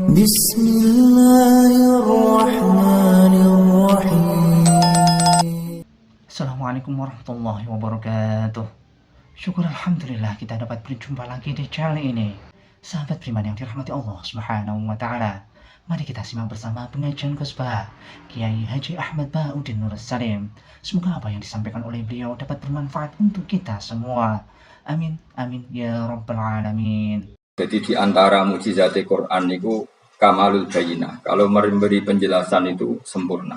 بسم الله الرحمن الرحيم. Assalamualaikum warahmatullahi wabarakatuh. Syukur alhamdulillah kita dapat berjumpa lagi di channel ini. Sahabat beriman yang dirahmati Allah Subhanahu wa taala. Mari kita simak bersama pengajian khutbah Kiai Haji Ahmad Ba'udin Nur Salim. Semoga apa yang disampaikan oleh beliau dapat bermanfaat untuk kita semua. Amin amin ya rabbal alamin. Jadi di antara mukjizat Quran itu kamalul bayinah. Kalau memberi penjelasan itu sempurna.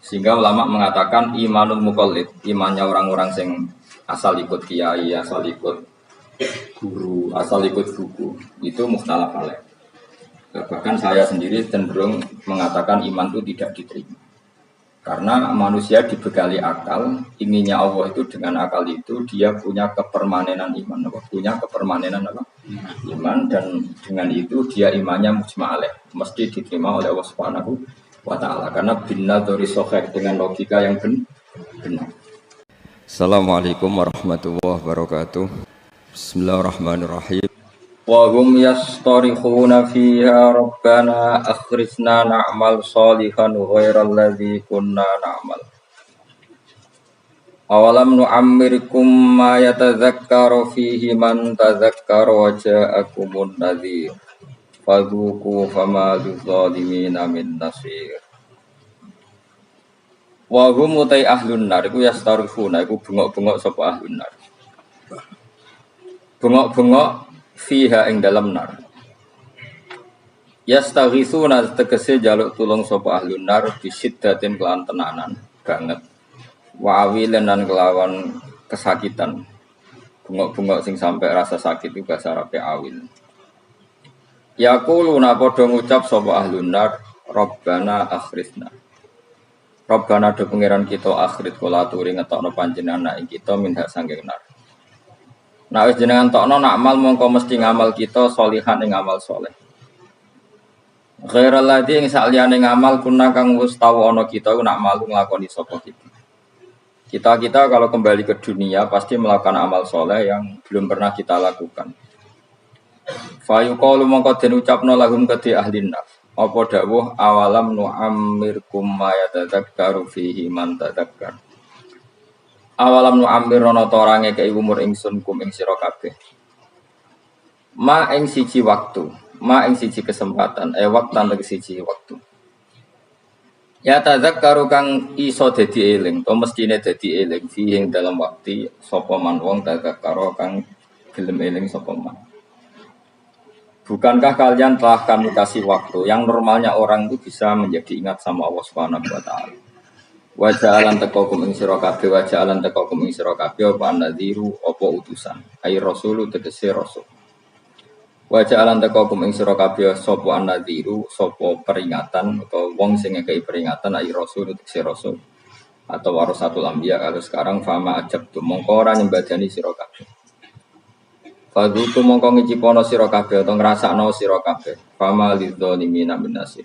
Sehingga ulama mengatakan imanul muqallid, imannya orang-orang yang asal ikut kiai, asal ikut guru, asal ikut buku, itu mukhtalaf alaih. Bahkan saya sendiri cenderung mengatakan iman itu tidak diterima. Karena manusia dibekali akal, inginnya Allah itu dengan akal itu dia punya kepermanenan iman, punya kepermanenan apa? Iman, dan dengan itu dia imannya mujma' alaih, mesti diterima oleh Allah Subhanahu wa ta'ala, karena binnadhari soheh, dengan logika yang benar. Assalamualaikum warahmatullahi wabarakatuh. Bismillahirrahmanirrahim. Wa hum yastarikhuna fiha rabbana akhrijna na'mal shalihan ghairal ladzi kunna na'mal. Awalam nu'ammirkum ma yatadzakkaru fihi man tadzakkara wa ja'akumun nadhir. Fadhuku fama lidzzalimina min nasir. Wa hum utai ahlun nar iku yastarikhuna iku bengok-bengok sapa ahlun nar. Bengok-bengok fiha ing dalam nar. Yastaghithuna tegese jaluk tulung sapa ahlun nar bisiddatin kelan tenanan banget. Wa awilan lan kelawan kesakitan. Bengok-bengok sing sampai rasa sakit itu bahasa Arab awil. Yaquluna padha ngucap sapa ahlun nar, Rabbana akhrijna. Rabbana do pangeran kita akhrit kula aturi ngetokno panjenengan ing kita minha sanging nar. Nah wis jenengan tokno nak amal mongko mesti ngamal kita sholihan ing amal saleh. Ghairal ladzi ing saliyane ngamal kuna kang wis tau ana kita nak malu nglakoni sapa kita. Kita kalau kembali ke dunia pasti melakukan amal saleh yang belum pernah kita lakukan. Fa yuqalu mongko den ucapno lahum kedhi ahli nar. Apa dawuh awalam nu'ammirkum ma yatadzakkaru fihi man tadzakkar. Awalam nu amir ana ta ora ngekeki umur ingsun kum ing sira kabeh. Ma ing siji waktu, ma ing siji kesempatan, waktan lagi siji waktu. Ya tadzakkaru kang iso dadi eling, to mestine dadi eling fi ing dalam waktu sapa man wong tadzakkaru kang gelem eling sapa man. Bukankah kalian telah kami kasih waktu yang normalnya orang itu bisa menjadi ingat sama Allah Subhanahu wa taala. Wa ja'alan taqakum ing sira kabeh wa ja'alan taqakum ing sira kabeh apa nadhiru apa utusan ai rasulu tegese rasul. Wa ja'alan taqakum ing sira kabeh sapa nadhiru sapa peringatan atau wong sing ngekeki peringatan ai rasul tegese rasul atau warasatul anbiya kalau sekarang fama ajab tu mongko ora nyembadani sira kabeh. Fadhuku mongko ngicipono sira kabeh atau ngrasakno sira kabeh fama lidzalimina min nasir.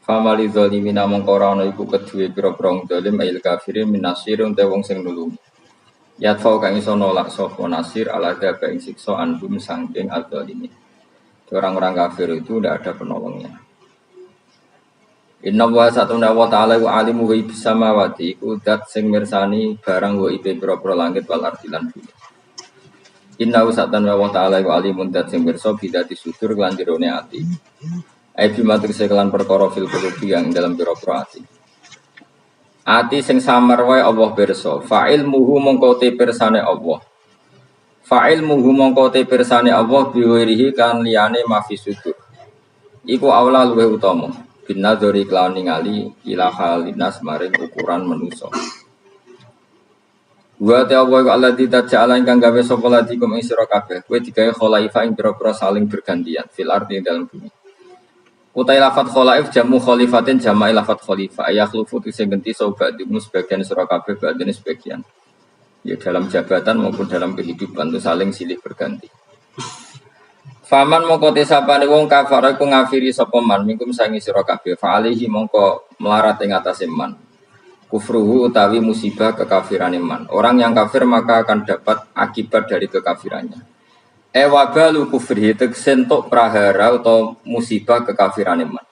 Famali zalimina mongko ora ana iku kedue pira-pira zalim ail kafirin minasirun te wong sing nulung. Yatfa kang iso nolak sapa nasir ala dzaba ing siksa anhum saking adzalimin. Orang-orang kafir itu tidak ada penolongnya. Inna wa satuna wa ta'ala wa alimu wa ibis samawati iku dat sing mirsani barang wa ibe pira-pira langit wal ardi lan bumi. Inna wa satuna wa ta'ala wa alimun dat sing mirsa bidati sudur lan jerone ati. Aibi matur sekelan perkara fil qulubi yang dalam pira-pira ati. Ati sing samar wae Allah pirsa. Fa'il muhu mongko te pirsane Allah. Fa'il muhu mongko te pirsane Allah biwirihi kan liyane mafi sudur. Iku aula luwih utama. Binadzari kelawan ningali ila halinas maring ukuran manusa. Wa ta Allah alladzi taja'ala ingkang gawe sapa ladikum ing sira kabeh. Kowe digawe khalaifa ing pira-pira saling bergantian fil ardi dalam bumi. Utai lafat kholaif jamu kholifatin jama'i lafat kholifah ayakhlufu sing genti sobat dimu sebagian sira kabeh badane sebagian. Ya dalam jabatan maupun dalam kehidupan itu saling silih berganti. Faman mongko tesapane wong kafir iku ngafiri sapa man mingkum sangi sira kabeh fa alihi mongko melarat ing atase man. Kufruhu utawi musibah kekafiran man. Orang yang kafir maka akan dapat akibat dari kekafirannya. Wabalu kufri tegese entuk prahara utawa musibah kekafirane man.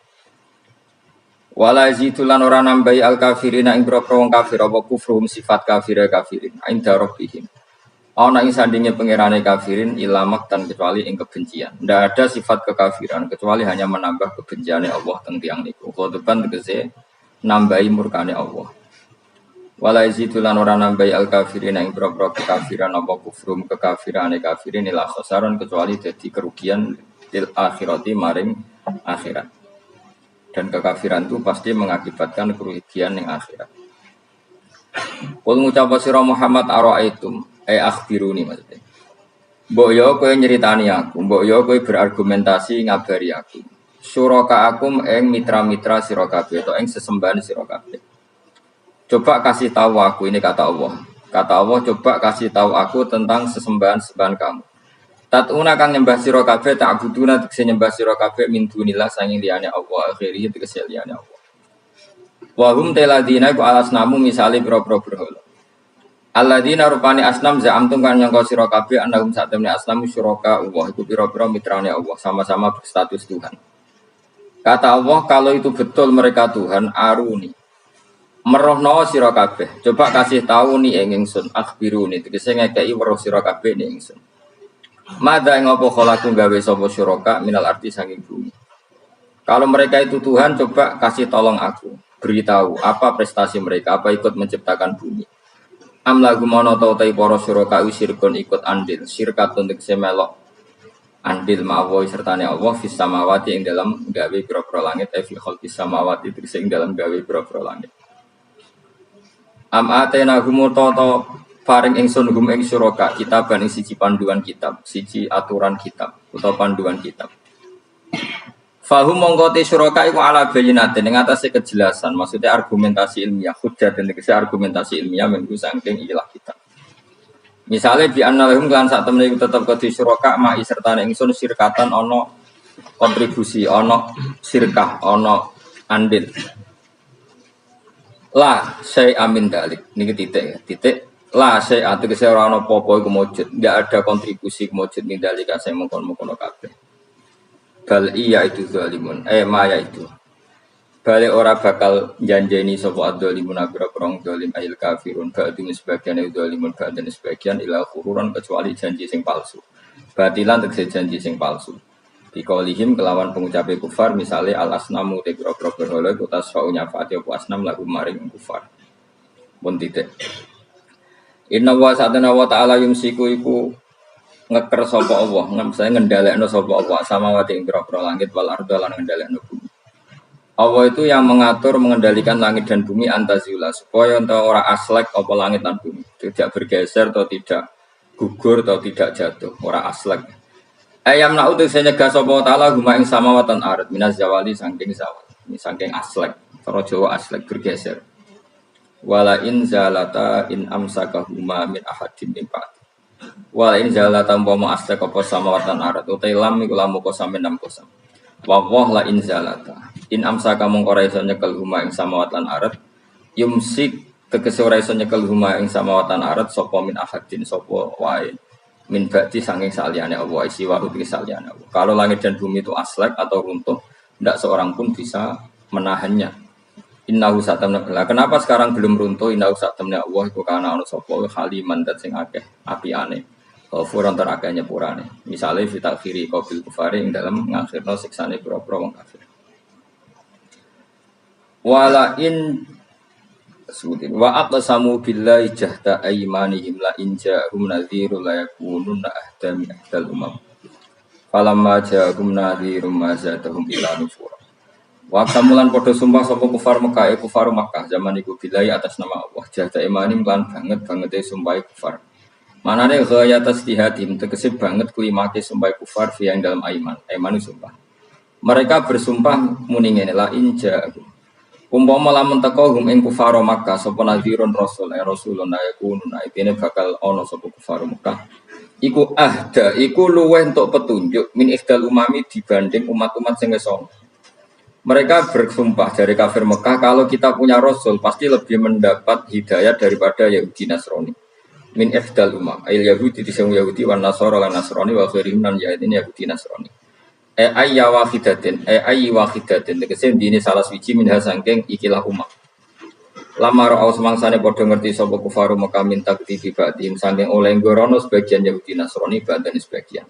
Wala yazitulan ora nambahi al kafirina ing boro wong kafir apa kufruhum sifat kafirin inda rabbihim. Ana ing sandinge pangerane kafirin ilamak tan kecuali ing kebencian. Ndak ada sifat kekafiran kecuali hanya menambah kebenciane Allah teng tiyang niku. Khotoban tegese nambahi murkane Allah. Wala yazitulan ora nambahi al kafirina ing boro kafiran apa kufruhum kekafirane kafirin ila khasaran kecuali dadi kerugian lil akhirati maring akhirat. Dan kekafiran itu pasti mengakibatkan kerugian yang akhirat. Qul ngucap sira Muhammad ara'aitum akhbiruni maksudnya. Mbok yo kowe nyeritani aku, mbok yo kowe berargumentasi ngabari aku. Suraka akum ing mitra-mitra sira kabeh utawa ing sesembahan sira kabeh. Coba kasih tahu aku, ini kata Allah. Kata Allah, coba kasih tahu aku tentang sesembahan-sembahan kamu. Tatuna kang nyembah sira kabeh ta'buduna tegese nyembah sira kabeh min dunillah sanging liyane Allah akhiri tegese liyane Allah. Wa hum taladina ku alasnamu misale pira-pira berhala. Alladzina rupani asnam za'amtum kan nyangka sira kabeh annahum satamni asnamu syuraka Allah iku pira-pira mitrane Allah sama-sama berstatus Tuhan. Kata Allah kalau itu betul mereka Tuhan aruni. Merohno sira kabeh. Coba kasih tahu nih ingsun akhbiruni tegese ngekeki weruh sira kabeh ning ingsun. Mada yang apa kholaku gawe sapa syuraka minal arti saking bumi. Kalau mereka itu Tuhan, coba kasih tolong aku, beritahu apa prestasi mereka, apa ikut menciptakan bumi. Am lagu mono tau tai para syuraka usirkun ikut andil, syirkatun tegese melok andil ma'awi sertane Allah fis samawati ing dalam gawe pira-pira langit fi khalqis samawati tegese ing dalam gawe pira-pira langit. Am atena gumutoto paring ingsun hum ing syuraka kitaban ing siji panduan kitab, siji aturan kitab utawa panduan kitab. Fahum mongko te syuraka iku ala bayyinatin ing atase kejelasan, maksudnya argumentasi ilmiah, hujjah dan tegese argumentasi ilmiah mengku saking ilah kitab. Misale bi annalahum lan sak temene iku tetep kedhi syuraka ma'i sertane ingsun sirkatan ana kontribusi, ana sirkah, ana andil. La syai amin dalik niki titik ya, titik la saya ati kese ora ana apa-apa iku mujud, ndak ada kontribusi mujud nindali kase mengkon-mengkon kabeh. Bal iya itu zalimun, maya itu. Bale ora bakal janjeni sapa adzalimun abra-prong zalim ayil kafirun, ba'dun sebagian zalimun ba'dan sebagian ila khururan kecuali janji sing palsu. Batilan tegese janji sing palsu. Biqaulihim kelawan pengucape kufar misale al asnamu te boro-boro berhala utas fa'unya fa'ati apa asnam lagu maring kufar. Pun titik. Inna wa sa'atana wa ta'ala yumsiku iku ngeker sapa Allah, saya ngendhalekno sapa Allah samawati ing pira-pira langit wal ardo lan ngendhalekno bumi. Allah itu yang mengatur mengendalikan langit dan bumi antazula supaya ora aslek apa langit dan bumi, tidak bergeser atau tidak gugur atau tidak jatuh, ora aslek. Ayam na'udu saya nyegah sapa ta'ala guma ing samawatan ard minas zawali saking zawal, saking aslek, cara Jawa aslek bergeser. Wala in zalata in amsakahuma min ahadin min ba'd. Wala in zalata umpama aslek apa samawatan arat utai lam iku lamu kosam enam kosam. Wa la in zalata in amsaka mongko ora iso nyekel huma ing samawatan arat yumsik tegese ora iso nyekel huma ing samawatan arat sapa min ahadin sapa wae min ba'di sanging saliyane Allah isi wa uti saliyane Allah. Kalau langit dan bumi itu aslek atau runtuh tidak seorang pun bisa menahannya. Innahu satamna bela. Kenapa sekarang belum runtuh? Innahu satamna Allah iku kana ana sapa haliman dat sing akeh apiane. Ghafurun ter akeh nyepurane. Misale fi takhiri qabil kufari ing dalam ngakhirno siksane pira-pira wong kafir. Wala in sudin wa aqsamu billahi jahta aymanihim la in ja'hum nadhirun la yakununa ahdami ahdal umam. Falamma ja'hum nadhirun ma zadahum ila nufur. Waktu mulan podo sumpah sopo kufar Mekah, kufar Mekah zaman iku bilai atas nama Allah. Jahda imanim lan banget sumpah kufar. Manane gaya atas dihadim tegese banget klimake sumpah kufar yang dalam aiman sumpah. Mereka bersumpah muni ngene la inja. Umpama lamun teko hum ing kufar Mekah sapa nadhirun rasul rasulun ayakunun aitine bakal ana sapa kufar Mekah. Iku ahda iku luweh entuk petunjuk min ikhdal umami dibanding umat-umat sing wis ana. Mereka bersumpah dari kafir Mekah kalau kita punya Rasul pasti lebih mendapat hidayah daripada Yahudi Nasrani. min ihdal umam ayil Yahudi disang Yahudi wan Nasara lan Nasrani wa ghairihim lan Yahudi Nasrani ayya wahidatin ayyi wahidatin tegese dene salah suci min hasangking ikilah umam lama ra'au semangsane padha ngerti sapa kufaru Mekah min takdibi ba'dihim saking oleh ngorono sebagian Yahudi Nasrani badan sebagian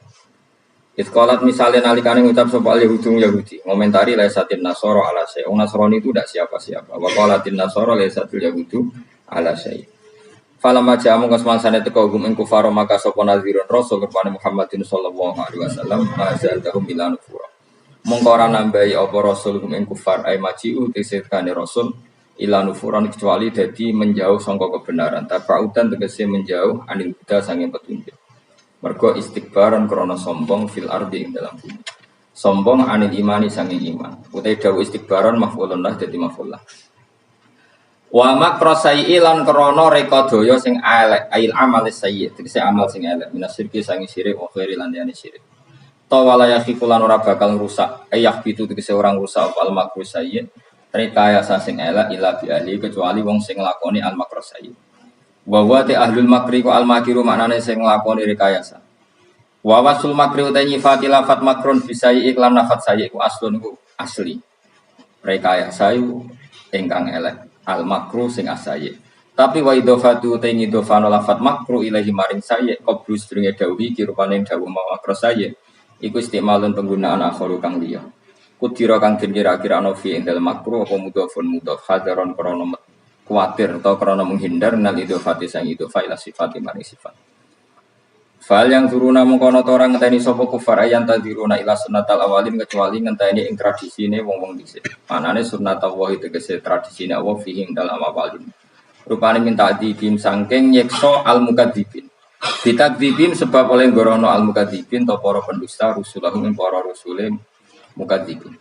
Itqalat misalnya nalikane ngucap sapa Yahudi ngomentari laisatin Nasara ala syai Nasrani itu tidak siapa-siapa wa qalatin Nasara laisatul Yahudu ala syai Falamma ja'amu kasmansane teko hum ing kufar maka sapa nazirun rasul kepada Muhammadin sallallahu alaihi wasallam ma'azalahum ila nufura. Mongko ora nambahi apa rasul hum ing kufar ay maji'u tisikane rasul ila nufuran kecuali dadi menjauh sangka kebenaran. Tafaudan tegese menjauh anil huda sange petunjuk. Mergo istikbaran krana sombong fil ardi ing dalam bumi. Sombong anil imani sange iman. Utai dawuh istikbaran maf'ulun lah dadi maf'ul lah. Wa makrosai ilan krono rekodaya sing elek ail amal sayyi tegese amal sing elek minasirki sangi sirik wa khairi lan liyane sirik ta wala yakhifulan ora bakal rusak ayah bitu tegese orang rusak al makru sayyi rekayasa sing elek ila bi ahli kecuali wong sing nglakoni al makrosai wa wa ta ahlul makri ku al makiru maknane sing nglakoni rekayasa wa wasul makri uta nyifati lafat makron bisai iklan lafat sayyi ku aslun ku asli rekayasa iku ingkang elek al makru sing asaye tapi wa idhofatu ta idhofano lafat makru ilahi maring saye qablu sedurunge dawuhi kirupane dawuh makru saye iku istimalun penggunaan akhiru kang liya kudira kang den kira-kira ana fi ing dalem makru apa mudhofun mudhof hadaron krana kuwatir atau krana menghindar nal idhofati sang idhofa ila sifati maring sifat fal yang turuna mengkono orang ngenteni sapa kufar ayan tadiruna ila sunnatal awalin kecuali ngenteni ing tradisine wong-wong dhisik. Manane sunnatal wahi tegese tradisine Allah fihi dalam awalin. Rupane minta dibim sangking nyekso al mukadzibin. Ditakdzibin sebab oleh gorono al mukadzibin to para pendusta rusulahum para rusule mukadzibin.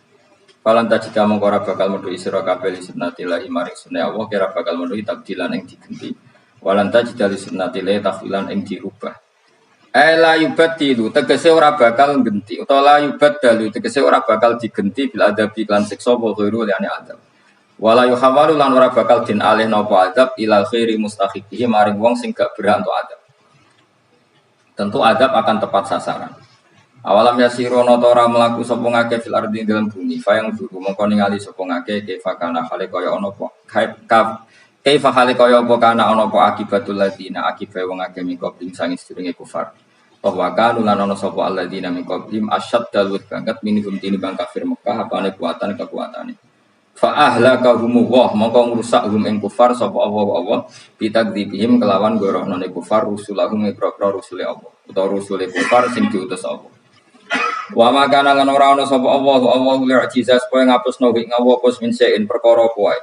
Falan tajika mengko ora bakal metu sira kabeh sunnatillah maring sunah Allah kira bakal metu tabdilan ing digenti. Walan tajidali sunnatillah takhwilan ing dirubah. La yubaddilu tegese ora bakal genti utawa la yubaddalu tegese ora bakal digenti bil adabi lan siksa wa ghairu liyane adab wala yuhawalu lan ora bakal den alih napa adab ila khairi mustahiqihi maring wong sing gak berhak untuk adab tentu adab akan tepat sasaran awalam yasirono ora mlaku sapa ngake fil ardi dalam bumi fa yang dulu mongko ningali sapa ngake kaifa kana hale kaya ana apa kaifa hale kaya apa kana ana apa akibatul ladina akibat wong akeh mikoping sangi sedurunge kufar bahwa kanu lan ana sapa alladzina min qablihim asyad dalwat banget minhum tinimbang kafir Mekah apane kekuatane fa ahlakahum wa mongko ngrusak hum ing kufar sapa Allah bitakdzibihim kelawan gorohnone kufar rusulahum mikra rusule Allah utawa rusule kufar sing diutus Allah wa makana lan ora ana sapa Allah li'jizas kowe ngapusno ing Allah pos min sein perkara kuwi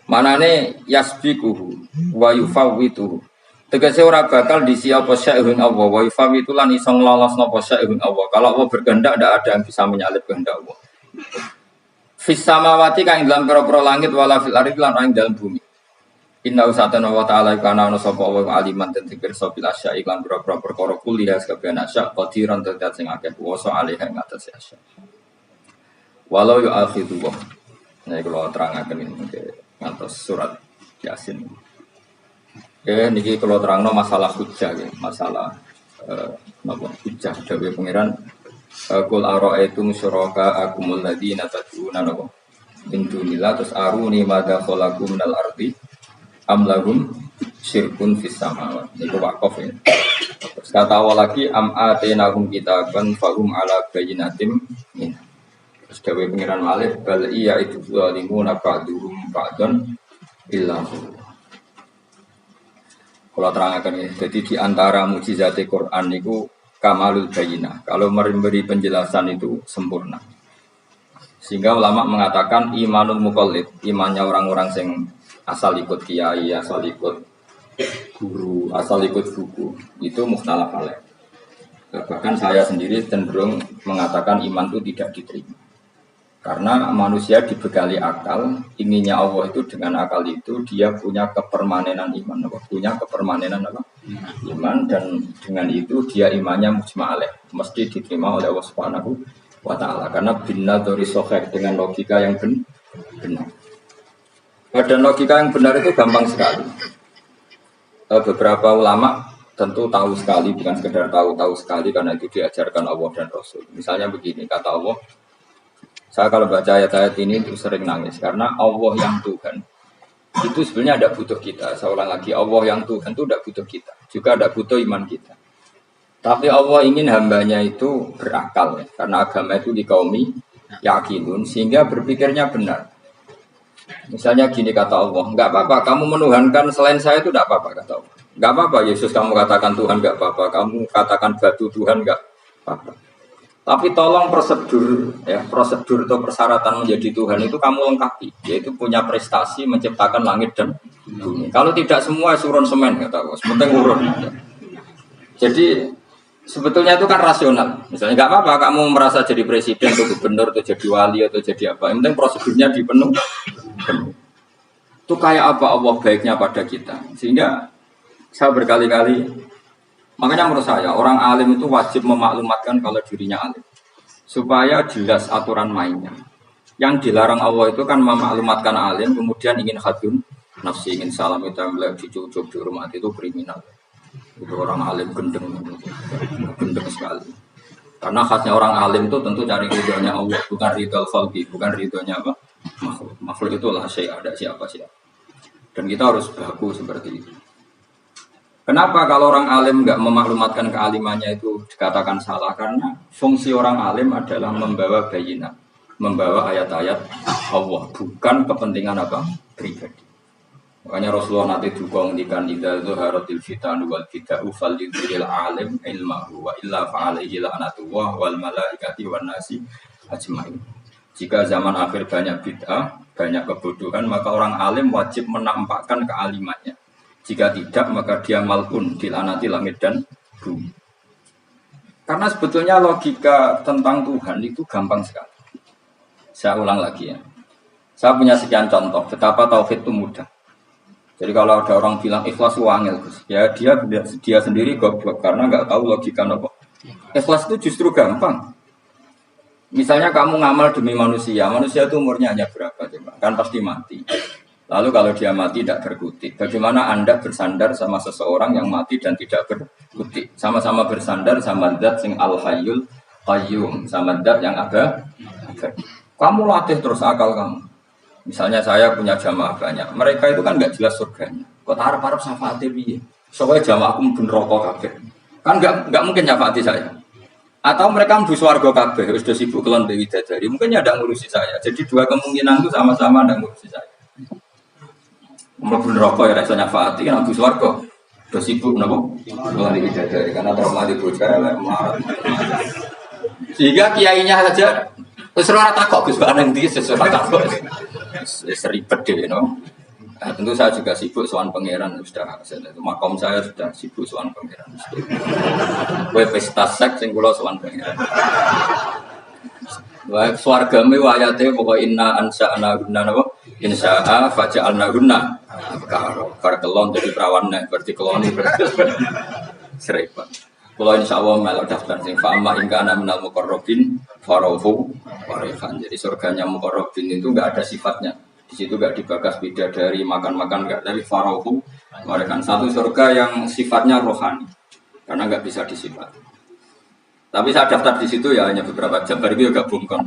manane yasbiquhu wa yufawwitu tegese ora bakal disi apa sya'hun Allah wa yufawitu lan iso nglolosno apa sya'hun Allah kalau Allah berkehendak ndak ada yang bisa menyalip kehendak Allah fis samawati kang dalam pira-pira langit wala fil ardi lan ing dalam bumi inna usatana wa ta'ala kana ana sapa wa aliman ten pirsa bil asya iklan pira-pira perkara kuliah kabeh asya qadiran tetet sing akeh kuwasa alih ing atas asya walau yu'akhidu wa nek kula terangaken iki ngantos surat Yasin. Niki kalau terangno masalah hujjah ya, masalah napa hujjah dawuh pangeran qul ara'aytum syuraka akumul ladina tad'una napa min dunillah terus aruni madza khalaqu minal ardi am lahum syirkun fis samawati niku waqaf ya. Terus kata awal lagi am atenahum kitaban fahum ala bayyinatin min. Terus dawuh pangeran malih bal iya itu zalimuna ba'duhum ba'dan illa kalau terangkan ini, jadi di antara mukjizat Quran itu kamalul bayinah. Kalau memberi penjelasan itu sempurna. Sehingga ulama mengatakan imanul muqallid, imannya orang-orang yang asal ikut kiai, asal ikut guru, asal ikut buku, itu mukhtalaf alaih. Bahkan saya sendiri cenderung mengatakan iman itu tidak diterima. Karena manusia dibekali akal, inginnya Allah itu dengan akal itu dia punya kepermanenan iman, punya kepermanenan apa? Iman dan dengan itu dia imannya mujma' alaih, mesti diterima oleh Allah Subhanahu wa ta'ala karena binadori soheh dengan logika yang benar. Dan logika yang benar itu gampang sekali. beberapa ulama tentu tahu sekali, bukan sekedar tahu sekali karena itu diajarkan Allah dan Rasul. Misalnya begini, kata Allah, saya kalau baca ayat-ayat ini itu sering nangis karena Allah yang Tuhan itu sebenarnya tidak butuh kita. Saya ulang lagi, Allah yang Tuhan itu tidak butuh kita, juga tidak butuh iman kita. Tapi Allah ingin hambanya itu berakal, ya. Karena agama itu dikaumi yakinun, sehingga berpikirnya benar. Misalnya gini kata Allah, nggak apa-apa, kamu menuhankan selain saya itu tidak apa-apa, kata Allah. Nggak apa-apa, Yesus kamu katakan Tuhan nggak apa-apa, kamu katakan batu Tuhan nggak apa-apa. Tapi tolong prosedur atau persyaratan menjadi Tuhan itu kamu lengkapi, yaitu punya prestasi menciptakan langit dan bumi. Kalau tidak semua surun semen, kata Allah, sementing urun. Jadi sebetulnya itu kan rasional. Misalnya nggak apa-apa kamu merasa jadi presiden atau gubernur atau jadi wali atau jadi apa. Yang penting prosedurnya dipenuhi. Itu kayak apa Allah baiknya pada kita. Sehingga saya berkali-kali, makanya menurut saya orang alim itu wajib memaklumatkan kalau dirinya alim. Supaya jelas aturan mainnya. Yang dilarang Allah itu kan memaklumatkan alim, kemudian ingin hadun nafsi, ingin salam itu dicucuk di rumah itu kriminal. Itu orang alim gendeng sekali. Karena khasnya orang alim itu tentu cari ridhonya Allah, bukan ridho khalqi, bukan ridhonya apa? Makhluk itulah ada siapa. Dan kita harus baku seperti itu. Kenapa kalau orang alim nggak memaklumatkan kealimannya itu dikatakan salah? Karena fungsi orang alim adalah membawa bayinah, membawa ayat-ayat Allah, bukan kepentingan apa? Pribadi. Makanya Rasulullah nanti juga ngendikan idza zuharatil fitan wal bid'ah fal yudhiril alim ilmahu wa illa fa'alaihi la'natullah wal malaikati wan nasi ajmain. Jika zaman akhir banyak bid'ah, banyak kebodohan, maka orang alim wajib menampakkan kealimannya. Jika tidak, maka dia mal'un, dilaknati langit dan bumi. Karena sebetulnya logika tentang Tuhan itu gampang sekali. Saya ulang lagi ya. Saya punya sekian contoh betapa tauhid itu mudah. Jadi kalau ada orang bilang ikhlas wangil, ya dia sendiri goblok karena nggak tahu logika apa. Ikhlas itu justru gampang. Misalnya kamu ngamal demi manusia itu umurnya hanya berapa? Kan pasti mati. Lalu kalau dia mati tidak berkutik, bagaimana Anda bersandar sama seseorang yang mati dan tidak berkutik? Sama-sama bersandar sama zat sing al-hayyul qayyum, sama zat yang ada. Kamu latih terus akal kamu. Misalnya saya punya jamaah banyak, mereka itu kan nggak jelas surganya. Kok harap-harap syafaatnya piye? Soalnya jamaahku mungkin rokok kabeh. Kan nggak mungkin syafaati saya. Atau mereka mlebu swarga kabeh, wis sibuk kelon dewi dadari. Mungkin ya ndak ngurusi saya. Jadi dua kemungkinan itu sama-sama ndak ngurusi saya. Mlebu neraka ya rasa nyafaati kan mlebu swarga. Udah sibuk napa? Kelon dewi dadari karena trauma di bocah elek melarat. Sehingga kiainya saja wis ora takok Gus Banan iki sesuatu takok. Seribet deh, no. Nah, tentu saya juga sibuk soal pangeran sudah. Makom saya sudah sibuk soal pangeran. Kue pesta seks yang kulo soal pangeran. Wah, swargame wayate pokok inna ansa'na guna napa? Insya'a faja'alna guna. Karo kelon jadi perawan berarti keloni. Seribet. Kalau insya Allah melok daftar sing fa'ama ingkana minal muqarrabin farohu warifan. Jadi surganya muqarrabin itu enggak ada sifatnya. Di situ enggak dibagas bidadari makan-makan enggak, dari farohu warifan. Satu surga yang sifatnya rohani. Karena enggak bisa disifat. Tapi saya daftar di situ ya hanya beberapa jam, baru itu gabung kan.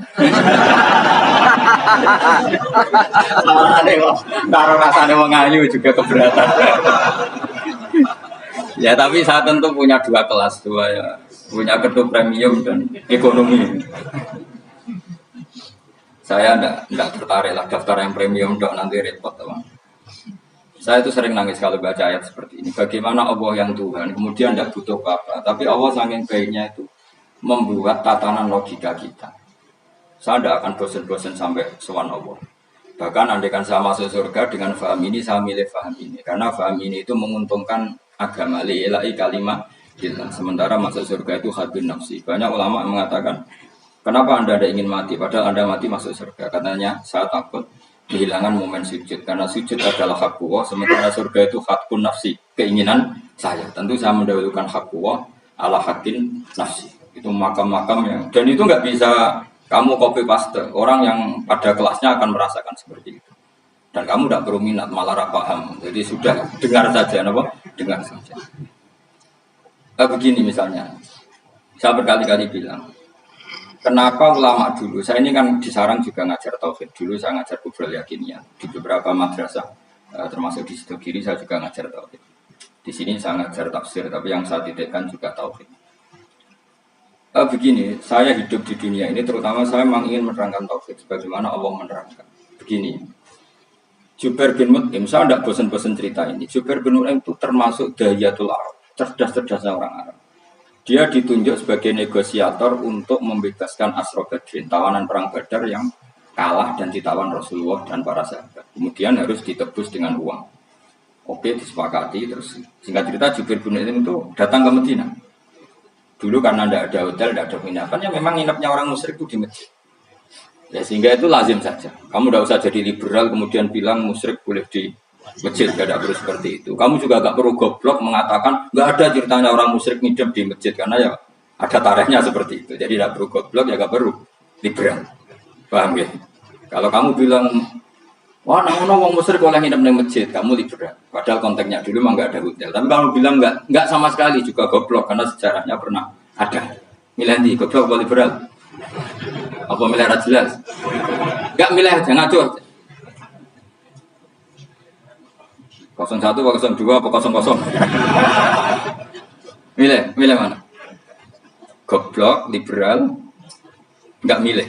Taruh rasanya mengayu juga keberatan. Ya tapi saya tentu punya dua kelas, punya kedua premium dan ekonomi. Saya enggak tertarik lah daftar yang premium dok nanti repot teman. Saya itu sering nangis kalau baca ayat seperti ini. Bagaimana Allah yang Tuhan, kemudian tidak butuh apa-apa, tapi Allah saking baiknya itu membuat tatanan logika kita. Saya tidak akan bosan-bosan sampai sowan Allah. Bahkan andaikan saya masuk surga dengan faham ini, saya milih faham ini, karena faham ini itu menguntungkan agama li'ilai kalimah kita. Sementara masuk surga itu hadun nafsi. Banyak ulama mengatakan, kenapa Anda ingin mati? Padahal Anda mati masuk surga. Katanya, saya takut kehilangan momen sujud. Karena sujud adalah hak Allah, sementara surga itu hakun nafsi. Keinginan saya. Tentu saya mendahulukan hak Allah ala hakin nafsi. Itu makam-makam yang... Dan itu nggak bisa kamu copy paste. Orang yang pada kelasnya akan merasakan seperti itu. Dan kamu tidak perlu minat, malah paham. Jadi sudah dengar saja, apa? Dengar saja. Begini misalnya, saya berkali-kali bilang, kenapa ulama dulu, saya ini kan di Sarang juga ngajar tauhid, dulu saya ngajar kubrul yakiniyah, di beberapa madrasah, termasuk di Sidogiri saya juga ngajar tauhid. Di sini saya ngajar tafsir, tapi yang saya titikkan juga tauhid. Begini, saya hidup di dunia ini, terutama saya memang ingin menerangkan tauhid, sebagaimana Allah menerangkan. Begini, Jubair bin Mut'im, saya tidak bosan-bosan cerita ini. Jubair bin Mut'im itu termasuk Dahiyatul Arab, cerdas-cerdasnya orang Arab. Dia ditunjuk sebagai negosiator untuk membebaskan Asra Badrin, tawanan perang Badar yang kalah dan ditawan Rasulullah dan para sahabat. Kemudian harus ditebus dengan uang. Oke, disepakati. Terus singkat cerita Jubair bin Mut'im itu datang ke Medina. Dulu karena tidak ada hotel, tidak ada penginapan, ya memang nginepnya orang musyrik itu di masjid. Ya sehingga itu lazim saja. Kamu tidak usah jadi liberal kemudian bilang musyrik boleh di masjid, tidak perlu seperti itu. Kamu juga gak perlu goblok mengatakan nggak ada ceritanya orang musyrik nginep di masjid karena ya ada tarikhnya seperti itu. Jadi tidak perlu goblok ya gak perlu liberal. Paham ya? Kalau kamu bilang wah orang musyrik boleh nginep di masjid, kamu liberal. Padahal konteksnya dulu memang nggak ada hotel. Tapi kamu bilang nggak sama sekali juga goblok karena sejarahnya pernah ada. Milih di goblok atau liberal? Apa milih jelas? Enggak milih aja, ngaco aja. 01 apa 02 apa 00? Milih mana? Goblok, liberal, enggak milih.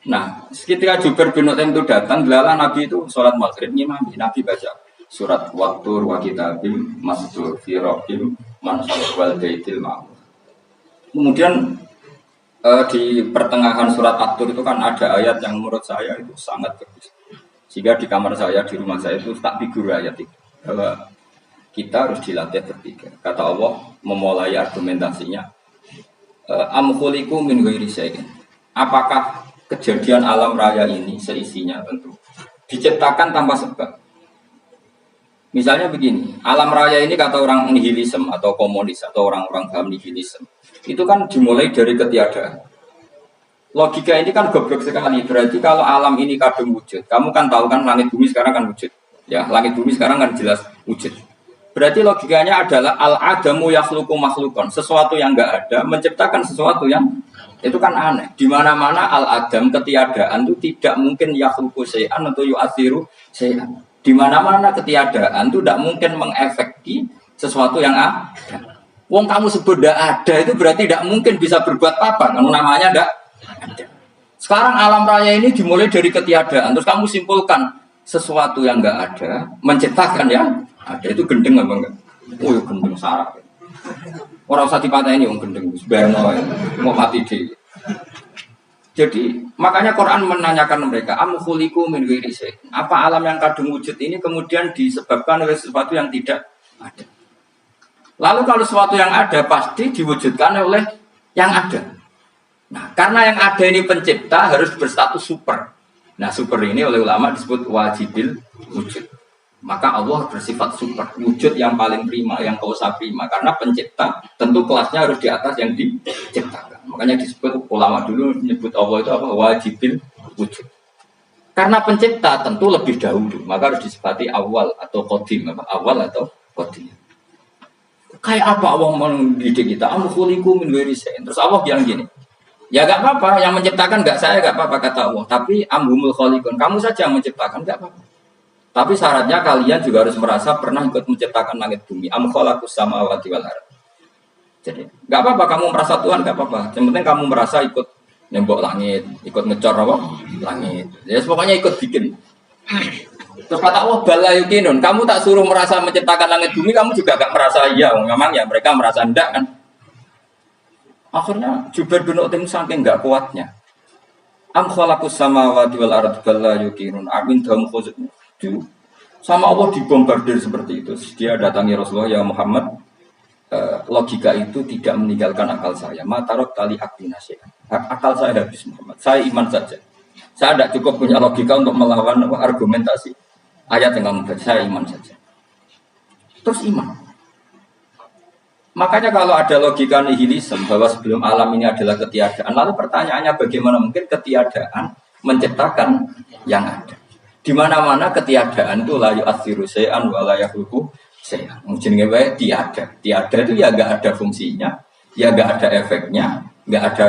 Nah, ketika Jubair bin Mut'im itu datang, gelalah Nabi itu sholat maghrib, ngimami. Nabi baca surat Wattur wa kitabim masdur fi rohim mansur wal baitil ma'mur. Kemudian di pertengahan surat At-Tur itu kan ada ayat yang menurut saya itu sangat bagus. Sehingga di kamar saya, di rumah saya itu tak figur ayat itu. Bahwa kita harus dilatih berpikir. Kata Allah memulai argumentasinya. Am khuliqu min ghairi syai'in. Apakah kejadian alam raya ini seisinya tentu diciptakan tanpa sebab? Misalnya begini, alam raya ini kata orang nihilisme atau komunis atau orang-orang paham nihilisme, itu kan dimulai dari ketiadaan. Logika ini kan goblok sekali. Berarti kalau alam ini kadung wujud, kamu kan tahu kan langit bumi sekarang kan wujud. Ya, langit bumi sekarang kan jelas wujud. Berarti logikanya adalah al-adamu yakhluqu makhlukon, sesuatu yang enggak ada menciptakan sesuatu yang itu kan aneh. Di mana-mana al-adam ketiadaan itu tidak mungkin yakhluqu syai'an atau yu'athiru syai'an. Di mana-mana ketiadaan itu tidak mungkin mengefekti sesuatu yang ada. Wong kamu sebut tidak ada itu berarti tidak mungkin bisa berbuat apa. Kamu namanya tidak ada. Sekarang alam raya ini dimulai dari ketiadaan. Terus kamu simpulkan sesuatu yang enggak ada menciptakan yang ada. Itu gendeng apa enggak? Oh ya gendeng sarap. Orang usah dipatahin yang gendeng. Sebenarnya mau mati deh. Jadi makanya Quran menanyakan mereka, am khuliqu min ghairi syai'. Apa alam yang kadung wujud ini kemudian disebabkan oleh sesuatu yang tidak ada. Lalu kalau sesuatu yang ada pasti diwujudkan oleh yang ada. Nah, karena yang ada ini pencipta harus berstatus super. Nah, super ini oleh ulama disebut wajibil wujud. Maka Allah bersifat super, wujud yang paling prima, yang kausa prima. Karena pencipta tentu kelasnya harus di atas yang diciptakan. Makanya disebut ulama dulu menyebut Allah itu apa? Wajibil wujud. Karena pencipta tentu lebih dahulu, maka harus disifati awal atau qadim, awal atau qadim. Kayak apa Allah mendidik kita? Am khuliqu min ghairi syai'in. Terus Allah bilang gini. Ya enggak apa-apa, yang menciptakan enggak saya, enggak apa-apa kata Allah. Tapi amhumul khaliqun, kamu saja yang menciptakan, enggak apa-apa. Tapi syaratnya kalian juga harus merasa pernah ikut menciptakan langit bumi. Am khalaqus samawati wal ardh. Jadi, enggak apa-apa kamu merasa Tuhan, enggak apa-apa. Yang penting kamu merasa ikut nembok langit, ikut ngecor apa? Langit. Ya pokoknya ikut bikin. Terus kata Allah bala yukinun, kamu tak suruh merasa menciptakan langit bumi, kamu juga enggak merasa iya. Memang ya mereka merasa enggak kan. Akhirnya Jubair bin Mut'im saking enggak kuatnya. Am khalaqus samawati wal ardh bala yukinun. Amin dahum khuzuk. Sama Allah dibombardir seperti itu. Dia datangi Rasulullah, ya Muhammad, logika itu tidak meninggalkan akal saya. Matarot tali aktinasi. Akal saya habis Muhammad. Saya iman saja. Saya tidak cukup punya logika untuk melawan argumentasi ayat yang kamu baca. Saya iman saja. Terus iman. Makanya kalau ada logika nihilisme bahwa sebelum alam ini adalah ketiadaan, lalu pertanyaannya bagaimana mungkin ketiadaan menciptakan yang ada. Di mana-mana ketiadaan itu la yu'atsiru syai'an wa la yakhluqu syai'an. Jenenge wae tiada. Tiada itu ya enggak ada fungsinya, ya enggak ada efeknya, enggak ada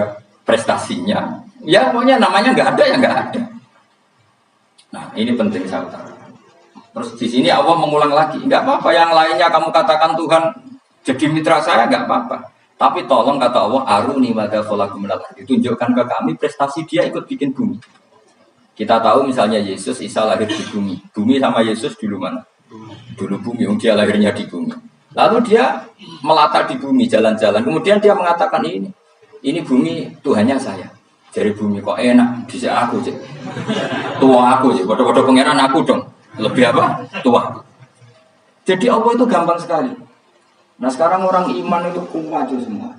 prestasinya. Ya pokoknya namanya enggak ada ya enggak ada. Nah, ini penting saya utarakan. Terus di sini Allah mengulang lagi, enggak apa-apa yang lainnya kamu katakan Tuhan jadi mitra saya enggak apa-apa. Tapi tolong kata Allah, aruni madza khalaqu minal ardi. Tunjukkan ke kami prestasi dia ikut bikin bumi. Kita tahu misalnya Yesus, Isa lahir di bumi. Bumi sama Yesus dulu mana? Dulu bumi, dia lahirnya di bumi. Lalu dia melata di bumi, jalan-jalan. Kemudian dia mengatakan ini bumi Tuhannya saya. Jadi bumi kok enak, bisa aku sih. Tua aku sih, bodoh-bodoh pangeran aku dong. Lebih apa? Tua. Jadi Allah itu gampang sekali. Nah sekarang orang iman itu kuat semua.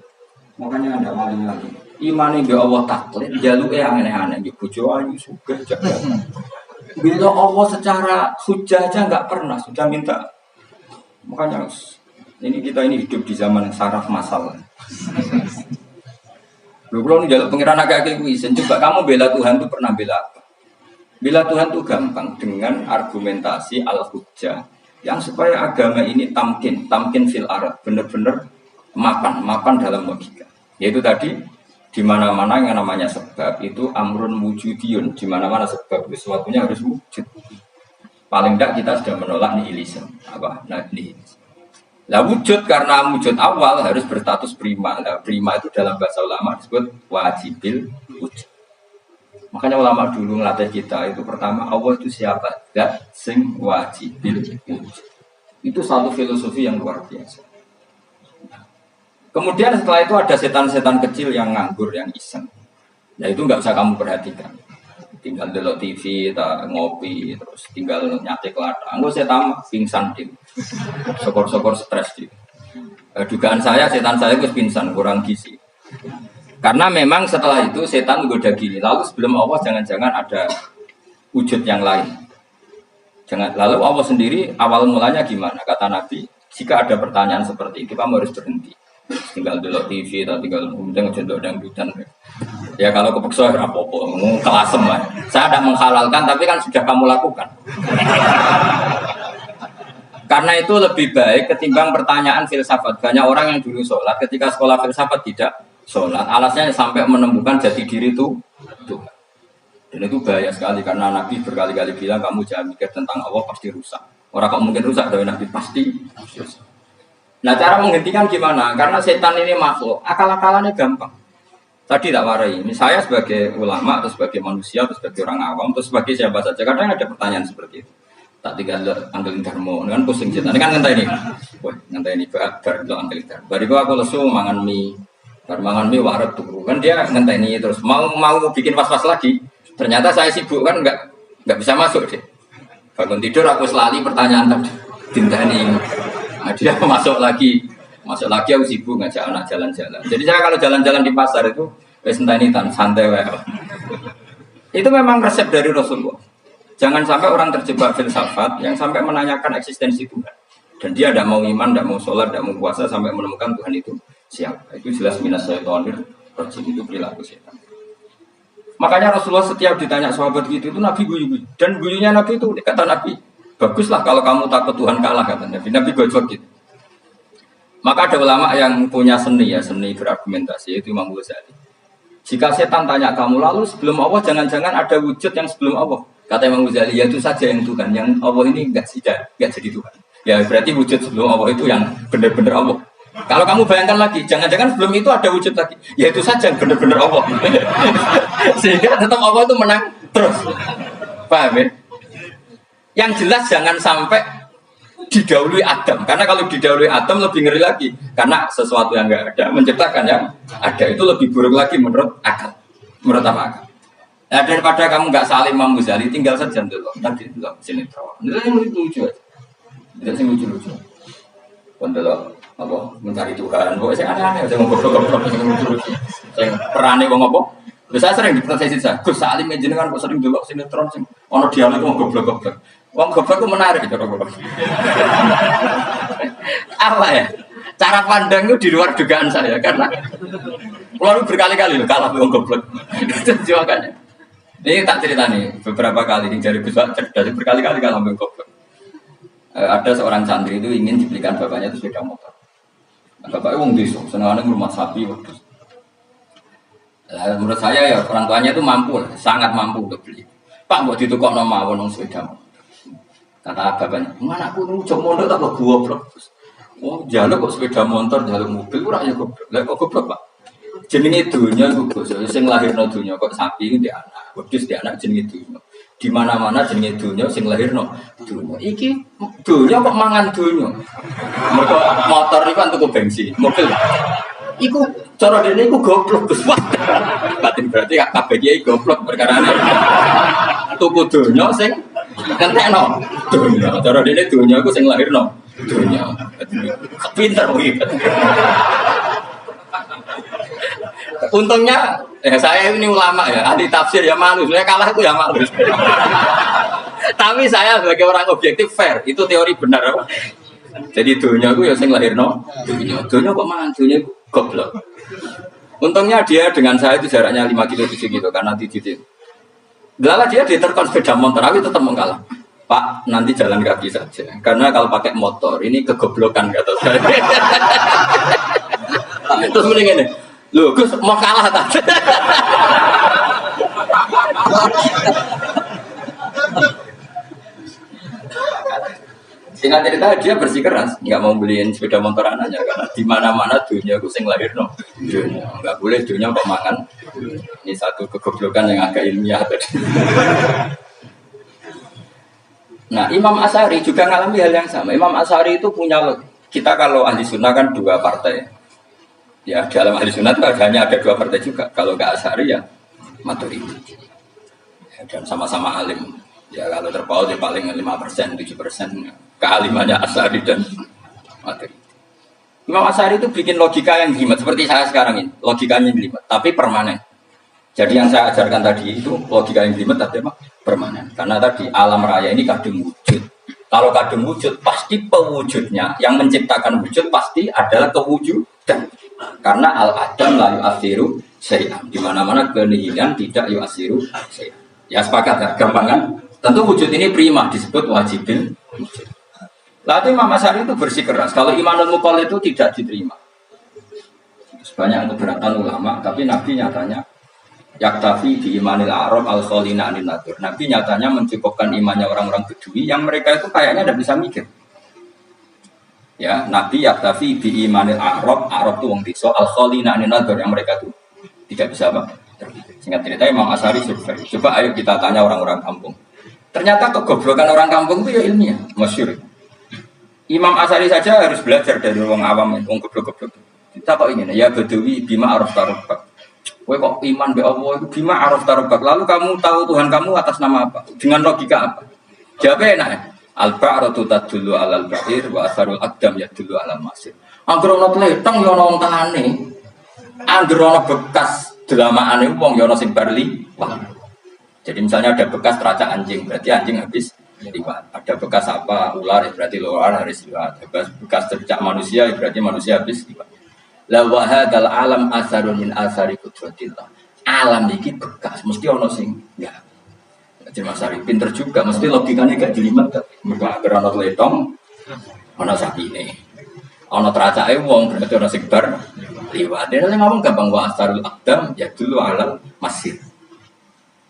Makanya ada maling lagi. Iman itu Allah taklid, jaluknya aneh-aneh. Bojo ayu sugih jaga. Bila Allah secara hujah aja nggak pernah sudah minta. Makanya kita ini hidup di zaman saraf masalah. Kalau jaluk pengiran agak kuisen, coba kamu bela Tuhan itu pernah bela apa? Bela Tuhan itu gampang dengan argumentasi al-hujjah yang supaya agama ini tamkin fil arad, benar-benar mapan dalam logika. Yaitu tadi di mana-mana yang namanya sebab itu amrun wujudiyun, di mana-mana sebab sesuatunya harus wujud. Paling tidak kita sudah menolak nihilisme. Nihilisme. Lah wujud karena wujud awal harus berstatus prima. Nah, prima itu dalam bahasa ulama disebut wajibil wujud. Makanya ulama dulu ngelatih kita itu pertama Allah itu siapa? Zat sing wajibil wujud. Itu satu filosofi yang luar biasa. Kemudian setelah itu ada setan-setan kecil yang nganggur, yang iseng. Nah itu nggak usah kamu perhatikan. Tinggal delok TV, ngopi, terus tinggal nyatek ladang. Enggak setan pingsan di, sokor-sokor stres di. Dugaan saya setan saya itu pingsan, kurang gizi. Karena memang setelah itu setan menggoda gini. Lalu sebelum Allah jangan-jangan ada wujud yang lain. Lalu Allah sendiri awal mulanya gimana? Kata Nabi, jika ada pertanyaan seperti itu kamu harus berhenti. Tinggal dulu TV atau tinggal kemudian ngejendok dangdutan. Ya kalau kepeksa apa-apa, kelasem lah. Saya tidak menghalalkan tapi kan sudah kamu lakukan. Karena itu lebih baik ketimbang pertanyaan filsafat. Banyak orang yang dulu sholat ketika sekolah filsafat tidak sholat. Alasnya sampai menemukan jati diri itu. Dan itu bahaya sekali karena Nabi berkali-kali bilang kamu jangan mikir tentang Allah pasti rusak. Orang kok mungkin rusak dari Nabi pasti rusak. Nah cara menghentikan gimana? Karena setan ini makhluk, akal-akalannya gampang. Tadi tak warai, saya sebagai ulama, atau sebagai manusia, atau sebagai orang awam, atau sebagai siapa saja. Kadang ada pertanyaan seperti itu. Tak tinggal andelin dharma, kan pusing setan. Ini kan ngantai ini. Wah, ngantai ini, baru andelin dharma. Bariku aku lesu mangan mie. Baru mangan mie waret tuh. Kan dia ngantai ini terus. Mau bikin was-was lagi. Ternyata saya sibuk kan nggak bisa masuk deh. Bangun tidur aku selali pertanyaan tadi. Dintani. Nah, dia masuk lagi aku sibuk ngajak anak jalan-jalan. Jadi saya kalau jalan-jalan di pasar itu sentanitan santai wae. Itu memang resep dari Rasulullah. Jangan sampai orang terjebak filsafat yang sampai menanyakan eksistensi Tuhan. Dan dia tidak mau iman, tidak mau sholat, tidak mau puasa sampai menemukan Tuhan itu siapa. Itu jelas minas syaitonir rajim, itu perilaku setan. Makanya Rasulullah setiap ditanya sahabat gitu itu Nabi guyu-guyu. Dan guyunya Nabi itu kata Nabi, baguslah kalau kamu takut Tuhan kalah kata Nabi. Nabi gojok gitu. Maka ada ulama yang punya seni berargumentasi yaitu Imam Ghazali. Jika setan tanya kamu lalu sebelum Allah jangan-jangan ada wujud yang sebelum Allah. Kata Imam Ghazali ya itu saja yang Tuhan, yang Allah ini enggak jadi Tuhan. Ya berarti wujud sebelum Allah itu yang benar-benar Allah. Kalau kamu bayangkan lagi, jangan-jangan sebelum itu ada wujud lagi. Ya itu saja yang benar-benar Allah. Sehingga tetap Allah itu menang terus. Paham ya? Yang jelas jangan sampai didahului Adam. Karena kalau didahului Adam lebih ngeri lagi. Karena sesuatu yang enggak ada menciptakan yang ada itu lebih buruk lagi menurut akal. Menurut apa akal? Nah, daripada kamu enggak saling Imam Ghazali, tinggal saja dulu. Tadi dulu sinetron. Itu yang lucu. Itu yang lucu. Untuk apa mencari Tuhan. Pokoknya saya aneh-aneh, saya ngobrol-ngobrol yang lucu-lucu. Saya perane wong apa? Saya sering diprotes saya. Gus Salim jenengan kok sering delok sinetron sing ana dialog wong goblok-goblok. Wong goblok itu menarik cara-cara. Apa ya? Cara pandang itu di luar dugaan saya karena keluar berkali-kali kalah wong goblok. Itu makanya. Ini tak cerita nih beberapa kali ini dari Gus Wak cerdas berkali-kali kalau ambil goblok. Ada seorang santri itu ingin dibelikan bapaknya itu sepeda motor. Nah, bapaknya wong desa, senengane rumah sapi wedhus. Menurut saya ya orang tuanya itu mampu, sangat mampu untuk beli. Pak buat ditukokno mawon wong sepeda motor. Kata bapaknya, "Anakku nu jok mondok tak kok goblok." Oh, jaluk kok sepeda motor, jaluk mobil ora ya goblok. Lah kok goblok, Pak? Jenenge dunya iku Gus, sing lahirno dunya kok sapi iki anak, wedhus di anak jenenge dunya. Di mana-mana jenenge dunya sing lahirno dunya. Iki dunya kok mangan dunya. Mergo motor iku kan tuku bensin, mobil. Iku cara dene iku goblok Gus. Batin berarti kabeh kiai goblok perkarane. Tuku dunya sing kentekno dunya. Cara dene dunya iku sing lahirno dunya. Pinter iki. Untungnya, saya ini ulama ya, ahli tafsir ya malu, saya kalah itu ya malu. Tapi saya sebagai orang objektif fair, itu teori benar apa? Jadi dunia itu ya sing lahirno, dunia kok mangan dunia goblok. Untungnya dia dengan saya itu jaraknya 5 kilo 7 kilo karena titik. Lala dia diterkon sepeda motor, tapi tetap mengalah. Pak, nanti jalan kaki saja. Karena kalau pakai motor ini kegoblokan kata saya. Terus mending ini. Loh, Gus mau kalah tak? Singkat cerita dia bersikeras, nggak mau beliin sepeda motor anaknya karena di mana-mana dunia Gus yang lahir no, dunia nggak boleh dunia kok makan. Ini satu kegoblokan yang agak ilmiah tadi. Nah, Imam Asy'ari juga ngalami hal yang sama. Imam Asy'ari itu punya, kita kalau ahli sunnah kan 2 partai. Ya dalam ahli sunnah itu hanya ada 2 partai juga. Kalau ke Asy'ari ya Maturidi. Ya, dan sama-sama alim. Ya kalau terpaut ya paling 5%, 7% kealimannya Asy'ari dan Maturidi. Imam Asy'ari itu bikin logika yang jelimet seperti saya sekarang ini. Logikanya jelimet, tapi permanen. Jadi yang saya ajarkan tadi itu logika yang jelimet tapi apa? Permanen. Karena tadi alam raya ini kadung wujud. Kalau kadung wujud pasti pewujudnya yang menciptakan wujud pasti adalah kewujudan. Karena al-adam la yu'athiru syai'an. Di mana-mana kenihilan tidak yu'athiru syai'an. Ya sepakat ya, gampang kan? Tentu wujud ini prima disebut wajibin wujud. Lalu Imam Asy'ari itu bersikeras kalau imanul muqall itu tidak diterima. Banyak keberatan ulama, tapi Nabi nyatanya yaktafi di imanil arab al-khalina anin nadur. Nabi nyatanya mencukupkan imannya orang-orang Bedui yang mereka itu kayaknya tidak bisa mikir. Ya, Nabi yaktafi bi imanil Arab itu wong desa al-khalina anin nadur yang mereka itu tidak bisa apa? Singkat cerita Imam Asy'ari survei. Coba ayo kita tanya orang-orang kampung. Ternyata kegoblokan orang kampung itu ya ilmiah, masyhur. Imam Asy'ari saja harus belajar dari wong awam, wong goblok-goblok. Kita kok ingin ya Badawi bima araf tarubak. Kowe kok iman be Allah itu bima araf tarubak. Lalu kamu tahu Tuhan kamu atas nama apa? Dengan logika apa? Jawabnya enak. Al-ba'ratu tadullu 'alal ba'ir wa asarul aqdam yadullu 'alal masir. Angger ana tletong ya ana ontane. Angger ana bekas delamaane wong ya ana sing barli. Wah. Jadi misalnya ada bekas teracak anjing, berarti anjing habis liwat. Ada bekas apa ular, berarti ular harus liwat. Bekas teracak manusia, berarti manusia habis liwat. La wa hadzal alam asarun min asari qudratillah. Alam iki bekas, mesti ana sing ya. Jadi Mas Ari pinter juga, mesti logikanya gak jelimet. Mereka ana letong, ana sapine. Ana teracake wong berarti ana sing bar liwat. Dene ngomong gampang wa asarul aqdam ya dulu alam masir.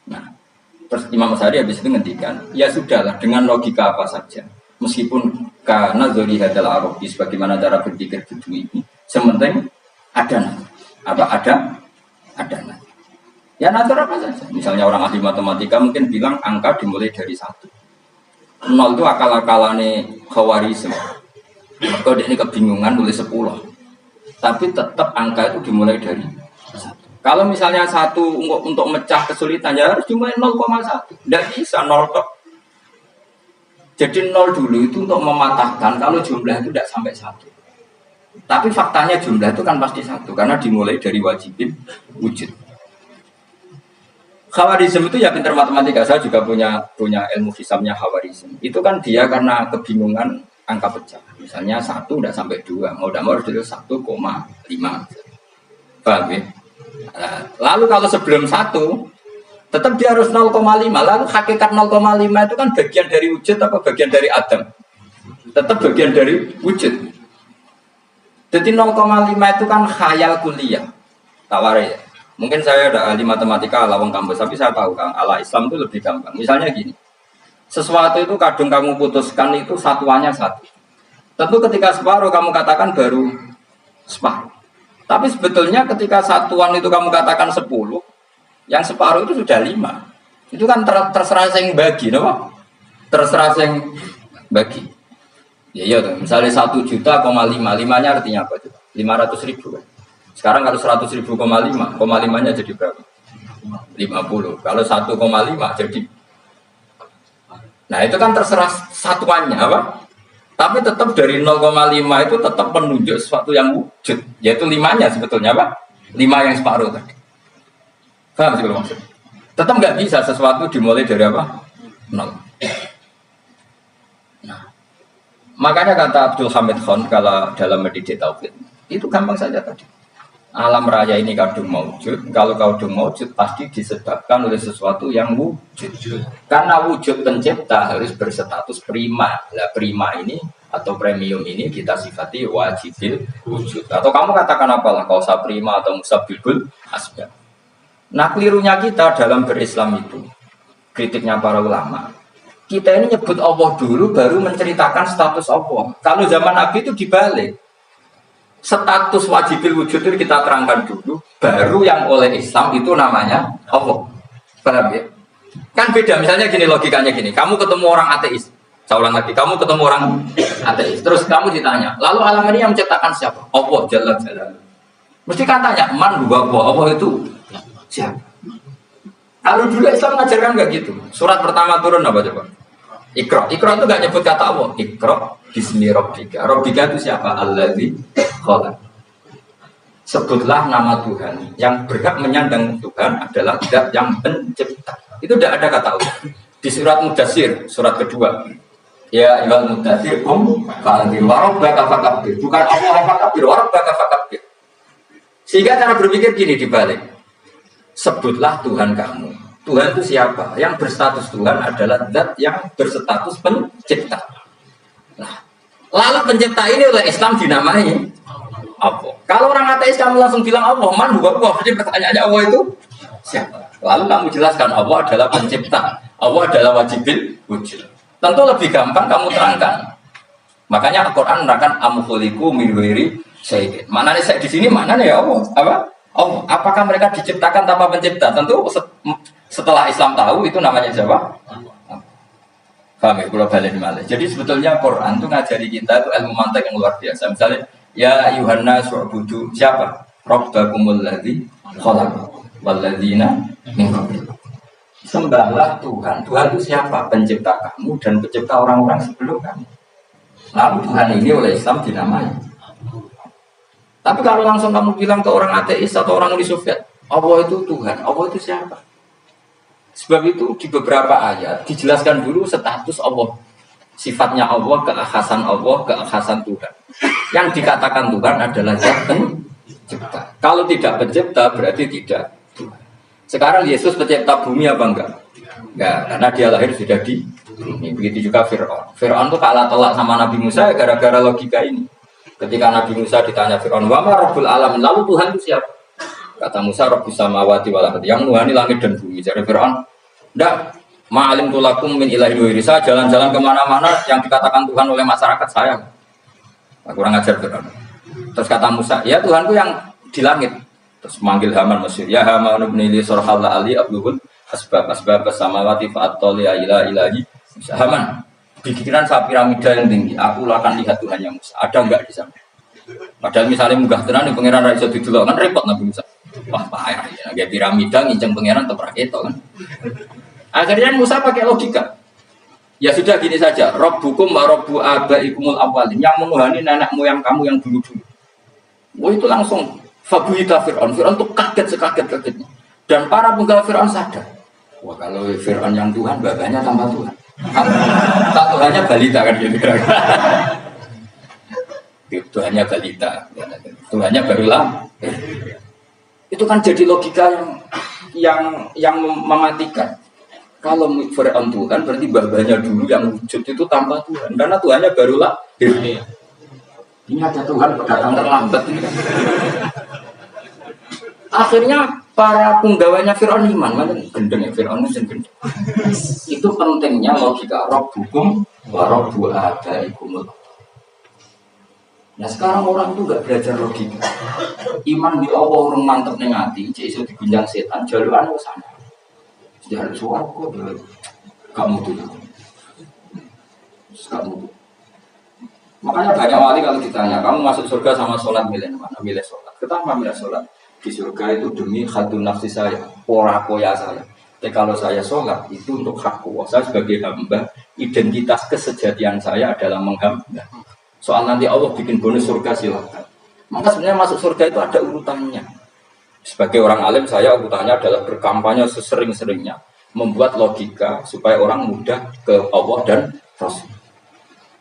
Nah, terus Imam Asy'ari habis itu ngendikan, ya sudahlah dengan logika apa saja. Meskipun karena zoli hadal arabi sebagaimana cara berpikir Bedui ini, sementing ada apa ada. Ya natural apa saja. Misalnya orang ahli matematika mungkin bilang angka dimulai dari 1. 0 itu akal-akalane Khawarizm. Maka dia ini kebingungan nulis 10. Tapi tetap angka itu dimulai dari 1. Kalau misalnya 1 untuk mecah kesulitan ya harus dimulai 0,1. Tidak bisa 0 tok. Jadi 0 dulu itu untuk mematahkan kalau jumlah itu tidak sampai 1. Tapi faktanya jumlah itu kan pasti 1 karena dimulai dari wajibin wujud. Khawarizm itu ya pintar matematika. Saya juga punya ilmu hisamnya Khawarizm. Itu kan dia karena kebingungan angka pecah. Misalnya 1 udah sampai 2, mau tidak mau harus 1,5. Paham ya? Lalu kalau sebelum 1 Tetap dia harus 0,5. Lalu hakikat 0,5 itu kan bagian dari wujud apa bagian dari Adam? Tetap bagian dari wujud. Jadi 0,5 itu kan khayal kuliah. Tawari ya. Mungkin saya ada ahli matematika ala wong kampus, tapi saya tahu Kang, ala Islam itu lebih gampang. Misalnya gini. Sesuatu itu kadung kamu putuskan itu satuannya satu. Tentu ketika separuh kamu katakan baru separuh. Tapi sebetulnya ketika satuan itu kamu katakan 10, yang separuh itu sudah 5. Itu kan terserah yang bagi, no? Terserah yang bagi. Ya iya, misalnya 1 juta, 5-nya artinya apa? 500 ribu. Sekarang kalau 100 ribu, 5-nya jadi berapa? 50. Kalau 1,5 jadi. Nah itu kan terserah satuannya, apa? Tapi tetap dari 0,5 itu tetap menunjuk sesuatu yang wujud. Yaitu 5-nya sebetulnya, apa? 5 yang separuh tadi. Paham sih kalau maksud? Tetap nggak bisa sesuatu dimulai dari apa? 0. Nah, makanya kata Abdul Hamid Khan kalau dalam mendidik tauhid itu gampang saja tadi. Alam raya ini kadung maujud. Kalau kadung maujud pasti disebabkan oleh sesuatu yang wujud. Karena wujud pencipta harus berstatus prima. Nah, prima ini atau premium ini kita sifati wajibil wujud. Atau kamu katakan apalah kausa prima atau musabibul asbab. Nah kelirunya kita dalam berislam itu, kritiknya para ulama, kita ini nyebut Allah dulu baru menceritakan status Allah. Kalau zaman Nabi itu dibalik, status wajibil wujud itu kita terangkan dulu, baru yang oleh Islam itu namanya Allah. Paham ya? Kan beda, misalnya gini logikanya gini, kamu ketemu orang ateis, saya ulang lagi, kamu ketemu orang ateis, terus kamu ditanya, lalu alam ini yang menciptakan siapa? Allah Jalla Jalla. Mesti kan tanya, man huwa Allah itu siapa? Kalau dulu Islam mengajarkan nggak gitu. Surat pertama turun apa coba? Iqra. Iqra itu nggak nyebut kata Allah. Iqra bismi rabbika. Rabbika itu siapa? Alladzi khalaq. Sebutlah nama Tuhan. Yang berhak menyandang Tuhan adalah zat yang pencipta. Itu tidak ada kata Allah. Di surat Mudatsir, surat kedua. Ya ayyuhal mudatsir qum fa'anzir wa rabbaka fakabbir. Bukan Allah fakabbir, wa rabbaka fakabbir. Sehingga cara berpikir gini dibalik. Sebutlah Tuhan kamu. Tuhan itu siapa? Yang berstatus Tuhan adalah zat yang berstatus pencipta. Nah, lalu pencipta ini oleh Islam dinamai Allah. Kalau orang ateis kamu langsung bilang Allah, man huwa Allah. Jadi pertanyaannya Allah itu siapa? Lalu kamu jelaskan Allah adalah pencipta. Allah adalah wajibil wujud. Tentu lebih gampang kamu terangkan. Makanya Al-Quran menerangkan amkhuliku min ghairi syai'in. Mana nih saya di sini mana nih ya Allah? Apa? Oh, apakah mereka diciptakan tanpa pencipta? Tentu setelah Islam tahu itu namanya siapa? Paham ya? Kalau balik malah. Jadi sebetulnya Quran itu ngajari kita itu ilmu mantek yang luar biasa. Misalnya, ya Yuhanna su'budu siapa? Rabbakumul ladzi khalaqakum wal ladzina min qablikum. Sembahlah Tuhan. Tuhan itu siapa? Pencipta kamu dan pencipta orang-orang sebelum kamu. Lalu Tuhan ini oleh Islam dinamai. Tapi kalau langsung kamu bilang ke orang ateis atau orang Uni Soviet, Allah itu Tuhan, Allah itu siapa? Sebab itu di beberapa ayat dijelaskan dulu status Allah. Sifatnya Allah, keakhasan Tuhan. Yang dikatakan Tuhan adalah zat pencipta. Kalau tidak pencipta berarti tidak Tuhan. Sekarang Yesus pencipta bumi apa enggak? Enggak, karena dia lahir sudah di bumi. Begitu juga Fir'aun. Fir'aun itu kalah telak sama Nabi Musa gara-gara logika ini. Ketika Nabi Musa ditanya Fir'aun, wa ma rabbul alamin, lalu Tuhan itu siapa? Kata Musa, rabbus samawati wal ardi, yang nuhani langit dan bumi. Jadi Fir'aun, enggak, ma'alim tulakum min ilahi duhiri, saya jalan-jalan kemana-mana yang dikatakan Tuhan oleh masyarakat saya. Kurang ajar Fir'aun. Terus kata Musa, ya Tuhanku yang di langit. Terus manggil Haman Mesir, ya Haman ibnili surhalla ali abluhul asbab samawati fa'attoli ila ilahi. Haman, pikiran saya piramida yang tinggi, aku akan lihat Tuhan yang Musa. Ada enggak di sana? Padahal misalnya munggah tenan di pangeran Raisa didulok kan repot Nabi Musa. Wah payah ya, kayak piramida nginceng pangeran tetap itu kan. Akhirnya Musa pakai logika. Ya sudah gini saja, Rabbukum wa Rabbu abaikumul awwalin, yang menuhani nenek moyang kamu yang dulu-dulu. Wah itu langsung fabuhita Fir'aun. Fir'aun itu kaget sekaget-kagetnya. Dan para penggawa Fir'aun sadar. Wah kalau Fir'aun yang Tuhan, babanya tambah Tuhan. Tuhannya balita kan gitu. Tuhannya balita. Tuhannya barulah. Itu kan jadi logika yang yang mematikan. Kalau Fir'aun Tuhan berarti babanya dulu yang wujud itu tanpa Tuhan. Karena Tuhannya baru lahir. Ini ada Tuhan datang terlambat. Akhirnya para penggawanya Fir'aun iman. Mana gendeng ya Fir'aun itu gendeng. Itu pentingnya logika Rabbukum wa Rabbu abaikumul. Nah sekarang orang itu gak belajar logika. Iman di Allah orang mantep ning ati, cek iso digunjang setan, jaluan ke sana. Jangan suaraku, kamu tuh, kamu tuh. Makanya banyak wali kalau ditanya, kamu masuk surga sama sholat milih mana? Milih sholat. Kenapa milih sholat? Di surga itu demi khadun nafsi saya, pora koya saya. Tapi kalau saya sholat itu untuk hakku. Saya sebagai hamba, identitas kesejatian saya adalah menghamba. Soal nanti Allah bikin bonus surga silakan. Maka sebenarnya masuk surga itu ada urutannya. Sebagai orang alim saya urutannya adalah berkampanye sesering-seringnya, membuat logika supaya orang mudah ke Allah dan Rasul.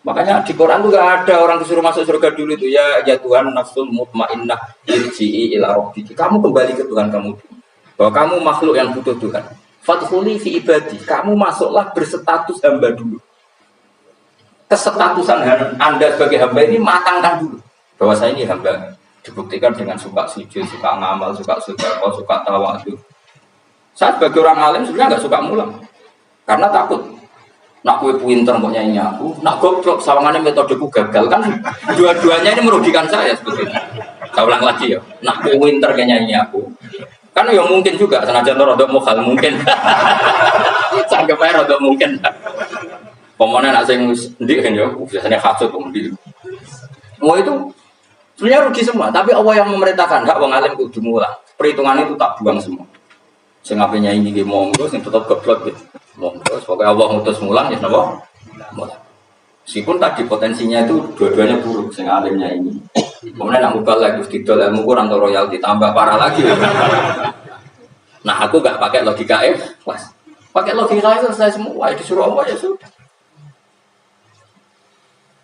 Makanya di Quran itu gak ada orang disuruh masuk surga dulu itu ya Tuhan nafsul mutmainnah irji'i ila rabbiki. Kamu kembali ke Tuhan kamu dulu. Bahwa kamu makhluk yang butuh Tuhan. Fadkhuli fi ibadi. Kamu masuklah berstatus hamba dulu. Kesetatusan Anda sebagai hamba ini matangkan dulu. Bahwa saya ini hamba. Dibuktikan dengan suka sujud, suka ngamal, suka sedekah, suka tawadhu. Saya sebagai orang alim sebenarnya nggak suka mulang, karena takut. Nak kue pinter mau nyanyi aku, nak goblok sawangannya metodeku gagal kan. Dua-duanya ini merugikan saya sebetulnya. Saya ulang lagi ya, nak kue pinter kayak nyanyi aku, kan ya mungkin juga senajan rodok mukal mungkin. Sanggep aja rodok mungkin. Pemenang nak sing ndik kan ya, biasanya khasut ndik. Mau itu sebenarnya rugi semua, tapi Allah yang memerintahkan, hak wong alim kudu mulang. Perhitungan itu tak buang semua. Sing apenya ini nggih monggo, sing tetep geblek nggih. Monggo, pokoke Allah ngutus mulang ya napa? Mulang. Meskipun tadi potensinya itu dua-duanya buruk, sing alimnya ini. Kemudian nak mubal lagi didol ilmu kurang atau royalti tambah parah lagi. Nah, aku enggak pakai logika pas. Pakai logika itu selesai semua, disuruh Allah ya sudah.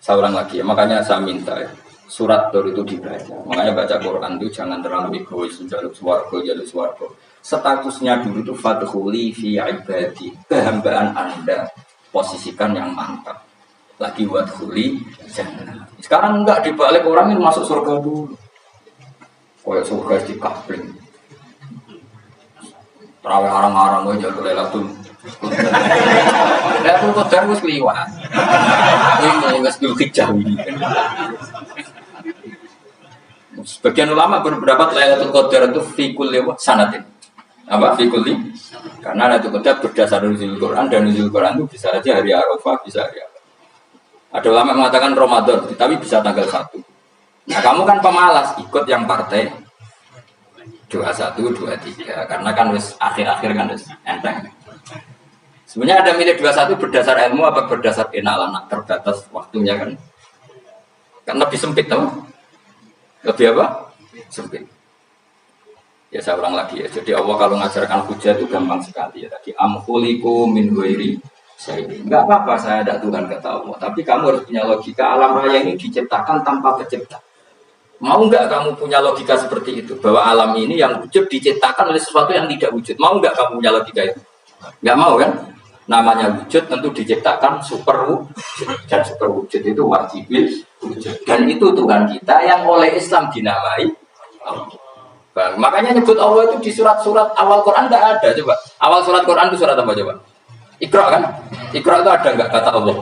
Saya ulang lagi ya, makanya saya minta ya. Surat Tur itu dibaca. Makanya baca Quran itu jangan terlalu egois, jaluk swarga. Statusnya dulu itu fadkhuli fi ibadi. Kehambaan Anda posisikan yang mantap. Lagi wadkhuli jannah. Sekarang enggak dibalik orang yang masuk surga dulu. Kayak surga di kapling. Terawih arang-arang aja jaluk Lailatul Qadar wis kliwat. Ini wis Dzulhijjah ini. Sebagian ulama berpendapat Lailatul Qadar itu fikul sanatin. Apa fikul? Karena Lailatul Qadar berdasar nuzul Quran dan nuzul Quran itu bisa aja hari Arafah, bisa hari apa. Ada ulama yang mengatakan Ramadan, tapi bisa tanggal 1. Nah, kamu kan pemalas ikut yang partai 21, 23 karena kan wis akhir-akhir kan wis enteng. Sebenarnya ada milih 21 berdasar ilmu apa berdasar kenalan terbatas waktunya kan. Kan lebih sempit tau. Lebih apa? Sempit. Ya saya ulang lagi ya. Jadi Allah kalau mengajarkan hujah itu gampang sekali ya. Tadi amkhuliku min ghairi syai'in. Enggak apa-apa saya ada Tuhan kata Allah. Tapi kamu harus punya logika alam raya ini diciptakan tanpa pencipta. Mau enggak kamu punya logika seperti itu? Bahwa alam ini yang wujud diciptakan oleh sesuatu yang tidak wujud. Mau enggak kamu punya logika itu? Enggak mau kan? Namanya wujud tentu diciptakan super wujud. Dan super wujud itu wajibil wujud. Dan itu Tuhan kita yang oleh Islam dinamai Allah. Makanya nyebut Allah itu di surat-surat awal Quran tidak ada. Coba awal surat Quran itu surat apa coba? Iqra kan? Iqra itu ada enggak kata Allah?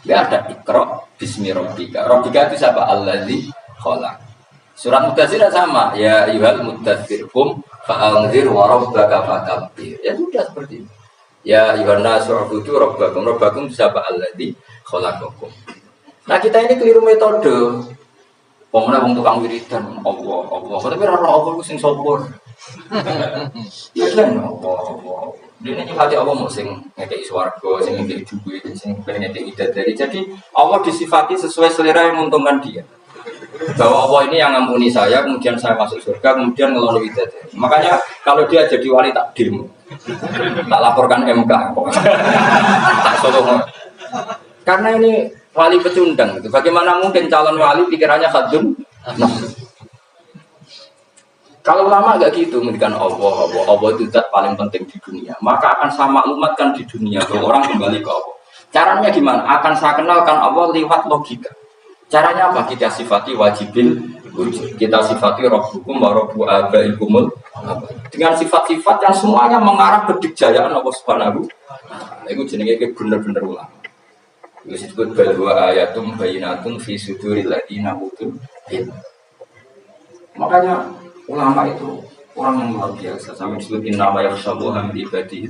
Enggak ada. Iqra bismi rabbika. Rabbika itu siapa? Allazi khalaq. Surat Mudaththir sama. Ya ayyuhal mudaththir qum fa'anzir wa rabbaka fakabbir. Ya sudah seperti itu. Ya ayyuhan nasu ubudu rabbakum. Rabbakum siapa? Allazi khalaqakum. Nah kita ini keliru metode. Pemenang wong tukang wiridan Allah. Tapi ora Allah ku sing sopor. Ya kan Allah. Dene iki hati Allah mau sing ngekeki swarga, sing ngekeki duit, sing pengen ngekeki dari. Jadi Allah disifati sesuai selera yang menguntungkan dia. Bahwa Allah ini yang ngampuni saya, kemudian saya masuk surga, kemudian ngelola widadari. Makanya kalau dia jadi wali tak demo. Tak laporkan MK. Tak solo. Karena ini wali pecundang. Bagaimana mungkin calon wali pikirannya khadun? Nah. Kalau ulama nggak gitu, mendikan Allah itu zat paling penting di dunia. Maka akan saya maklumatkan di dunia bahwa orang kembali ke Allah. Caranya gimana? Akan saya kenalkan Allah lewat logika. Caranya apa? Kita sifati wajibil wujud. Kita sifati rabbukum wa rabbu abaikumul. Dengan sifat-sifat yang semuanya mengarah ke dikjayaan Allah Subhanahu. Itu jenenge bener-bener ulama. Disebut bahwa ayatum bayinatum fi suduril ladina utul ilm. Makanya ulama itu orang yang luar biasa. Sampai disebut innama yakhshallaha min ibadihi.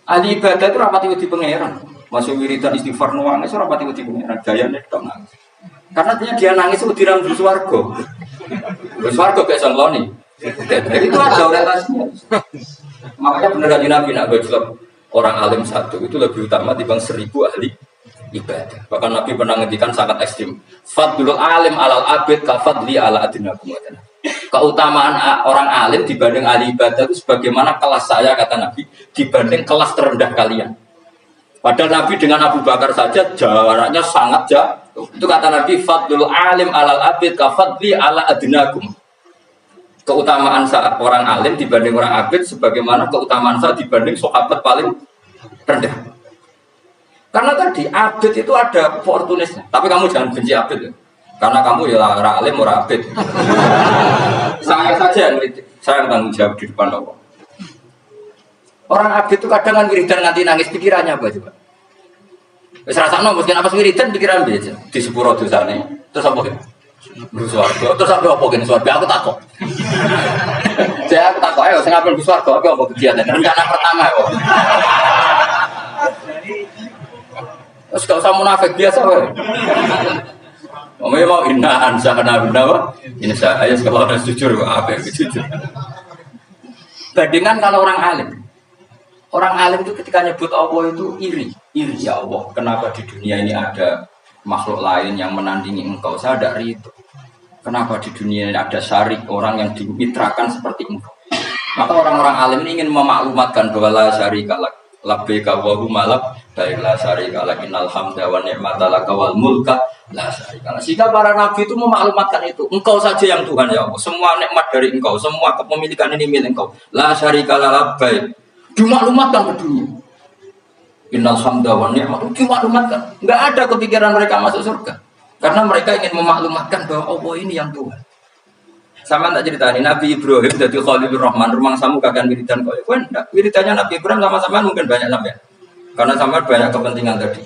Ahli ibadah itu rapati wedi pangeran. Masuk wiridan istighfar nangis rapati wedi pangeran. Gayane tok nangis. Karena dia nangis itu dirang di swarga. Swarga gak songloni. Itu ada orientasinya. Makanya benar Nabi nak bajlok orang alim satu itu lebih utama dibanding 1000 ahli ibadah. Bahkan Nabi pernah ngendikan sangat ekstrim. Fadlul alim alal abid ka fadli ala adinakum. Keutamaan orang alim dibanding ahli ibadah itu sebagaimana kelas saya kata Nabi dibanding kelas terendah kalian. Padahal Nabi dengan Abu Bakar saja jaraknya sangat jauh. Itu kata Nabi fadlul alim alal abid ka fadli ala adinakum. Keutamaan saat orang alim dibanding orang abid sebagaimana keutamaan saya dibanding sahabat paling rendah. Karena tadi abid itu ada opportunisnya. Tapi kamu jangan benci abid ya. Karena kamu ya orang alim orang abid. Saya saja yang kritik. Saya yang tanggung jawab di depan Allah. Orang abid itu kadang kan wiridan nganti nangis pikirannya apa coba? Wis rasakno mungkin apa wiridan pikiran biasa di sepuro dosane. Terus apa ya? Swarga. Terus sampai apa gini swarga? Aku takut. Saya takut. Ayo, saya ngambil swarga. Apa kegiatan? Rencana pertama ya. Terus gak usah munafik biasa ya. Ngomongnya mau inna ansa kena benda. Ini saya kalau harus jujur apa yang jujur. Bandingan kalau orang alim. Orang alim itu ketika nyebut Allah itu iri ya Allah. Kenapa di dunia ini ada makhluk lain yang menandingi engkau? Saya ada itu. Kenapa di dunia ini ada syarik orang yang dimitrakan seperti engkau? Maka orang-orang alim ini ingin memaklumatkan bahwa la syarika lak labbaika wa huma lak la syarika lak innal hamda wa ni'mata lak wal mulka la syarika lak. Sehingga para nabi itu memaklumatkan itu. Engkau saja yang Tuhan ya Allah. Semua nikmat dari engkau, semua kepemilikan ini milik engkau. La syarika lak labbaik. Dimaklumatkan ke dunia. Innal hamda wa ni'mata dimaklumatkan. Enggak ada kepikiran mereka masuk surga. Karena mereka ingin memaklumatkan bahwa Allah ini yang Tuhan. Sama tak ceritani Nabi Ibrahim jadi Khalilur Rahman, rumang samu kagan wiridan kau. Enggak, wiridannya Nabi Ibrahim sama-sama mungkin banyak sampai. Karena sama banyak kepentingan tadi.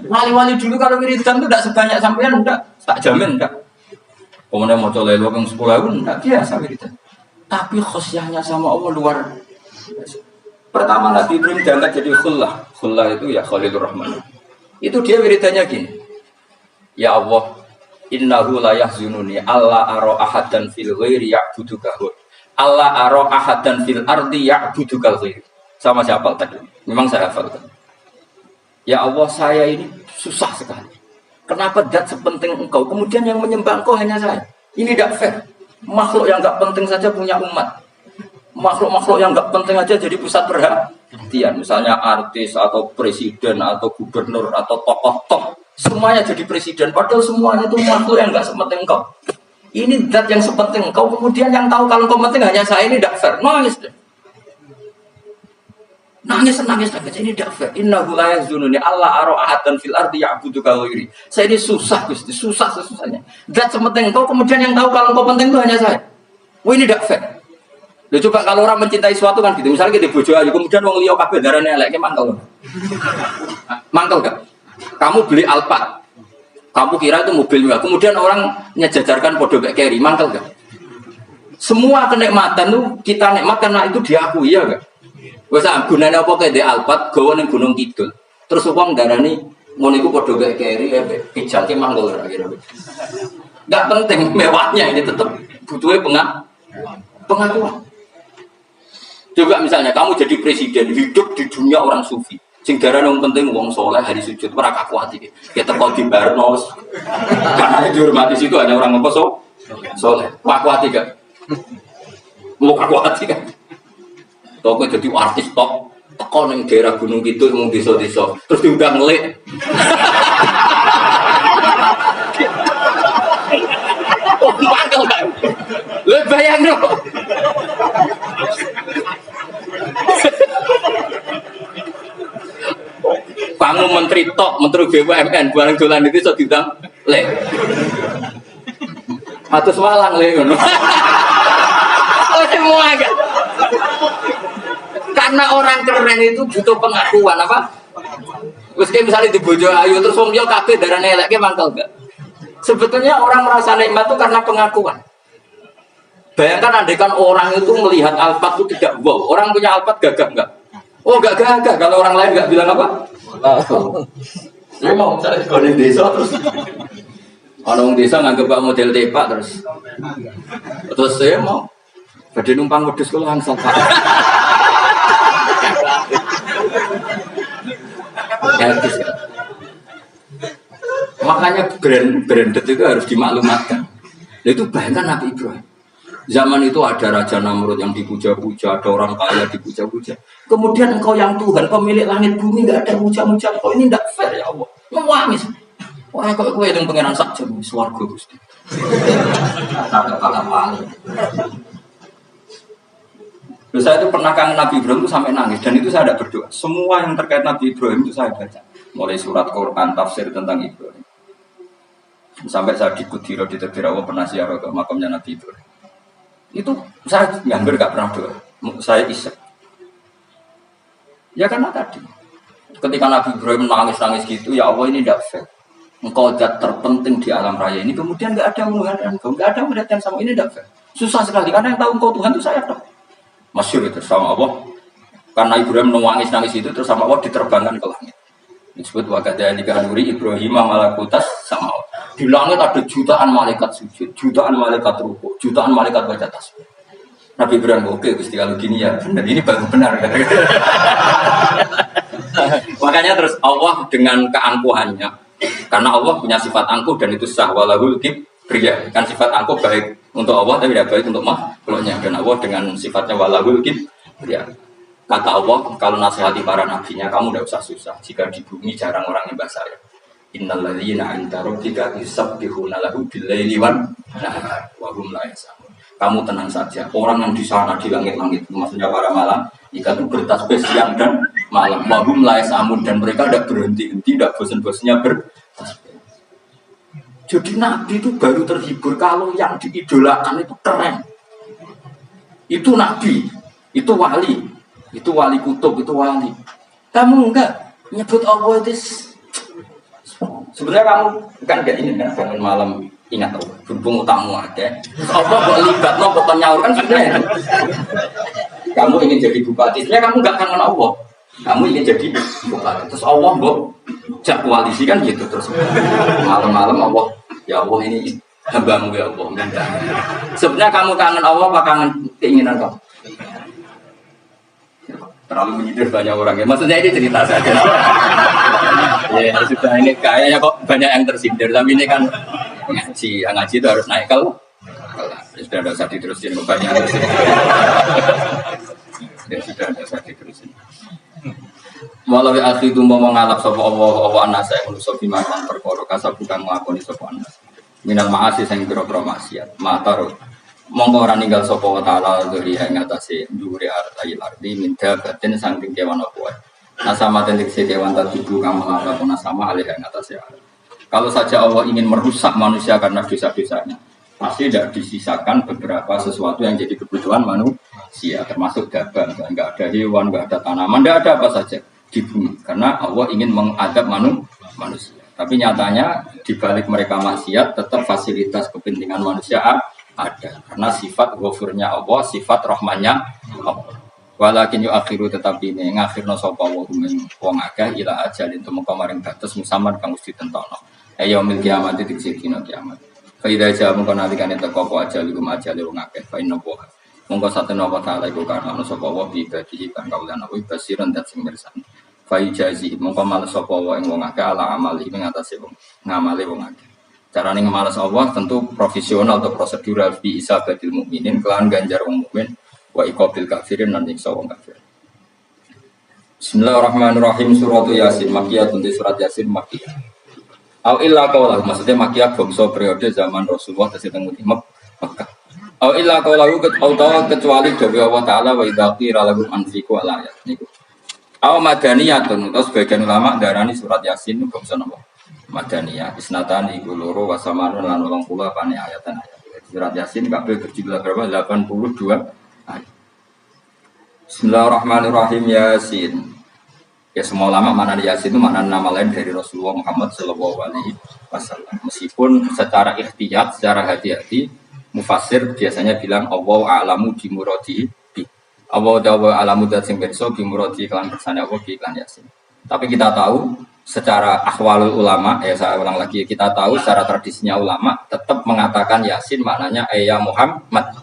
Wali-wali dulu kalau wiridan itu tidak sebanyak sampean, enggak, tak jamin enggak. Kemudian mau coba lewat yang 10 tahun enggak biasa wiridan. Tapi khosyahnya sama Allah luar biasa. Pertama Nabi Ibrahim diangkat jadi khullah. Khullah itu ya Khalilur Rahman. Itu dia wiridannya gini. Ya Allah, innahu la yahzununi alla ara ahadan fil ghairi ya'buduka. Alla ara ahadan fil ardi ya'buduka ghairi. Sama siapa tadi? Memang saya hafalkan. Ya Allah, saya ini susah sekali. Kenapa zat sepenting engkau kemudian yang menyembah engkau hanya saya? Ini tidak fair. Makhluk yang enggak penting saja punya umat. Makhluk-makhluk yang enggak penting aja jadi pusat perhatian. Misalnya artis atau presiden atau gubernur atau tokoh-tokoh. Semuanya jadi presiden. Padahal semuanya itu makhluk yang enggak sepenting engkau. Ini zat yang sepenting engkau. Kemudian yang tahu kalau engkau penting hanya saya, ini tidak fair. Nangis deh. Nangis. Ini tidak fair. Innahu la yazununi Allah ara ahadan fil ardi ya'buduka ghairi. Saya ini susah Gusti, susah sesusahnya. Zat sepenting engkau kemudian yang tahu kalau engkau penting itu hanya saya. Wah ini tidak fair. Loh coba kalau orang mencintai sesuatu kan gitu. Misalnya kita bojo aja kemudian wong liya kabeh darane elek mangkel. Mangkel gak? Kamu beli Alphard. Kamu kira itu mobil mewah. Kemudian orang nyejajarkan podo kayak carry, mangkel gak? Semua kenikmatan tuh kita nikmat karena itu diakui ya gak? Wes gunane apa kayak di Alphard gawe ning Gunung Kidul. Terus wong darani ngono iku padha kayak carry ya pijake mangkel kira-kira. Enggak penting mewahnya ini tetap butuhnya pengakuan. Juga misalnya kamu jadi presiden hidup di dunia orang sufi. Sing darane wong penting wong soleh hari sujud ora kakuat iki. Ya teko di Barnos. Karena dihormati situ hanya orang apa soleh. Kakuat iki gak? Mau kakuat iki kan. Toko jadi artis tok teko ning daerah Gunung Kidul mung desa-desa terus diundang ngelik. bayangno. Kamu menteri top, menteri BUMN, barang dolan itu iso diundang le. Atus walang le ngono. Semua enggak. Karena orang keren itu butuh pengakuan apa? Terus kayak misalnya di bojo ayu terus wong yo kabeh darane elek ki mangkel enggak. Sebetulnya orang merasa nikmat itu karena pengakuan. Bayangkan andaikan orang itu melihat Alphard itu tidak wow, orang punya Alphard gagah enggak? Oh enggak gagah kalau orang lain enggak bilang apa? Saya mau cari di desa terus orang desa nganggep Pak model tepak terus saya mau badhe numpang wedhus kula langsung Pak. Makanya branded itu harus dimaklumatkan. Itu bahkan Nabi Ibrahim. Zaman itu ada Raja Namrud yang dipuja-puja, ada orang kaya dipuja-puja. Kemudian engkau yang Tuhan, pemilik langit bumi, nggak ada puja-puja. Kau ini tidak fair ya Allah. Menangis. Wah, kau yang pengenan saja, swarga Gusti. Ada pala-pala. Terus saya itu pernah kangen Nabi Ibrahim itu sampai nangis dan itu saya tidak berdoa. Semua yang terkait Nabi Ibrahim itu saya baca. Mulai surat Quran, tafsir tentang Ibrahim. Sampai saya di Kudiro, di Tebirawa pernah ziarah ke makamnya Nabi Ibrahim. Itu saya hampir gak pernah doa, saya isek. Ya karena tadi, ketika Nabi Ibrahim nangis-nangis gitu, ya Allah ini tidak fair. Engkau zat terpenting di alam raya ini, kemudian gak ada hubungan engkau, gak ada hubungan sama ini tidak fair. Susah sekali, karena yang tahu engkau Tuhan itu saya tahu. Masyhur itu sama Allah, karena Ibrahim nangis-nangis itu, terus sama Allah diterbangkan ke langit. Disebut wakadaya nikah nuri Ibrahim malakutas sama Allah. Di langit ada jutaan malaikat sujud, jutaan malaikat rukuk, jutaan malaikat baca tasbih. Nabi Ibrahim oke, Gusti kalau gini ya benar, ini baru benar. Makanya terus Allah dengan keangkuhannya, karena Allah punya sifat angkuh dan itu sah walahul kibriya. Kan sifat angkuh baik untuk Allah tapi tidak baik untuk makhluknya. Dan Allah dengan sifatnya walahul kibriya. Kata Allah, kalau nasihati para nabinya, kamu tidak usah susah. Jika di bumi jarang orang nyembah saya. Innalladzina 'inda rabbika yusabbihuna lahu bil-laili wan nahar wa hum la yas'amun. Kamu tenang saja. Orang yang di sana di langit-langit, maksudnya para malam, jika itu bertasbih siang dan malam, wa hum la yas'amun, dan mereka tidak berhenti-henti, tidak bosan-bosannya bertasbih. Jadi Nabi itu baru terhibur kalau yang diidolakan itu keren. Itu Nabi, itu wali. Itu wali kutub, itu wali. Kamu enggak nyebut Allah itu. Sebenarnya kamu kan kayak ini kan bangun malam ingat Allah, berhubung utangmu ada. Allah kok libat, no kok nyaur kan sebenarnya. Kamu ingin jadi bupati, sebenarnya kamu enggak kangen Allah. Kamu ingin jadi bupati, terus Allah kok jak koalisi kan gitu terus. Malam-malam Allah, ya Allah ini hambamu ya Allah minta. Sebenarnya kamu kangen Allah apa kangen keinginan kamu? Terlalu menyindir banyak orang ya. Maksudnya ini cerita saja. Ya sudah ini kayaknya kok banyak yang tersindir. Tapi ini kan ngaji, yang ngaji itu harus naik kalau sudah ada usah diterusin banyak. Ya sudah ada usah diterusin. Walau akhir itu mau mengalap sapa Allah anas saya manusa bimakan perkara kasab bukan mengakoni sapa anas. Minal ma'asi sing pira-pira maksiat. Matar mongko ora ninggal sapa wa taala dari ing atase dhuwure artayil ardi minta batin saking kewan apa wae. Nasama tenik se kewan tertuju kang melakukan nasama alih ing atase. Kalau saja Allah ingin merusak manusia karena dosa-dosanya, pasti tidak disisakan beberapa sesuatu yang jadi kebutuhan manusia, termasuk dagang, enggak ada hewan, enggak ada tanaman, enggak ada apa saja di bumi karena Allah ingin mengadab manusia. Tapi nyatanya di balik mereka maksiat tetap fasilitas kepentingan manusia ada karena sifat ghafurnya Allah, sifat rahmannya Allah. Walakin yu akhiru tetapi ini ngakhirno sapa wa ing wong akeh ila ajalin tumeka maring batas musamad kang mesti tentono. Ayo mil kiamat titik dina kiamat. Fa idza jaa mongko nalikane teko apa ajal iku ajale wong akeh fa inna wa. Mongko satene apa taala iku kana sapa wa bi ibadihi kang kaulan wa basiran dat sing mirsani. Fa ijazi mongko males sapa wa ing wong akeh ala amali ing atase wong ngamale wong akeh. Carane ngemalas Allah tentu profesional atau prosedural bi isabatil mukminin kelan ganjar wong mukmin wa iqabil kafirin lan nyiksa wong kafir. Bismillahirrahmanirrahim. Surat Yasin Makkiyah, tentu surat Yasin Makkiyah. Au illa qaulah maksudnya Makkiyah bangsa periode zaman Rasulullah tesih teng Mekah. Au illa qaulahu kecuali dewe Allah taala wa idza qira lahum anfiqu ala ayat niku. Au madaniyatun terus sebagian ulama darani surat Yasin kok bisa napa? Madaniyah isnatani iku loro wa samanun lan 80 apane ayatan ayat. Surat Yasin kabeh berjumlah berapa? 82 ayat. Bismillahirrahmanirrahim Yasin. Ya semua ulama makna Yasin itu makna nama lain dari Rasulullah Muhammad sallallahu alaihi wasallam. Meskipun secara ikhtiyat, secara hati-hati mufassir biasanya bilang Allah a'lamu bi muradi bi. Allah a'lamu dat sing pirsa bi muradi kelan kersane Allah bi iklan Yasin. Tapi kita tahu secara ahwalul ulama, ya saya ulang lagi, kita tahu secara tradisinya ulama tetap mengatakan Yasin maknanya ya Muhammad.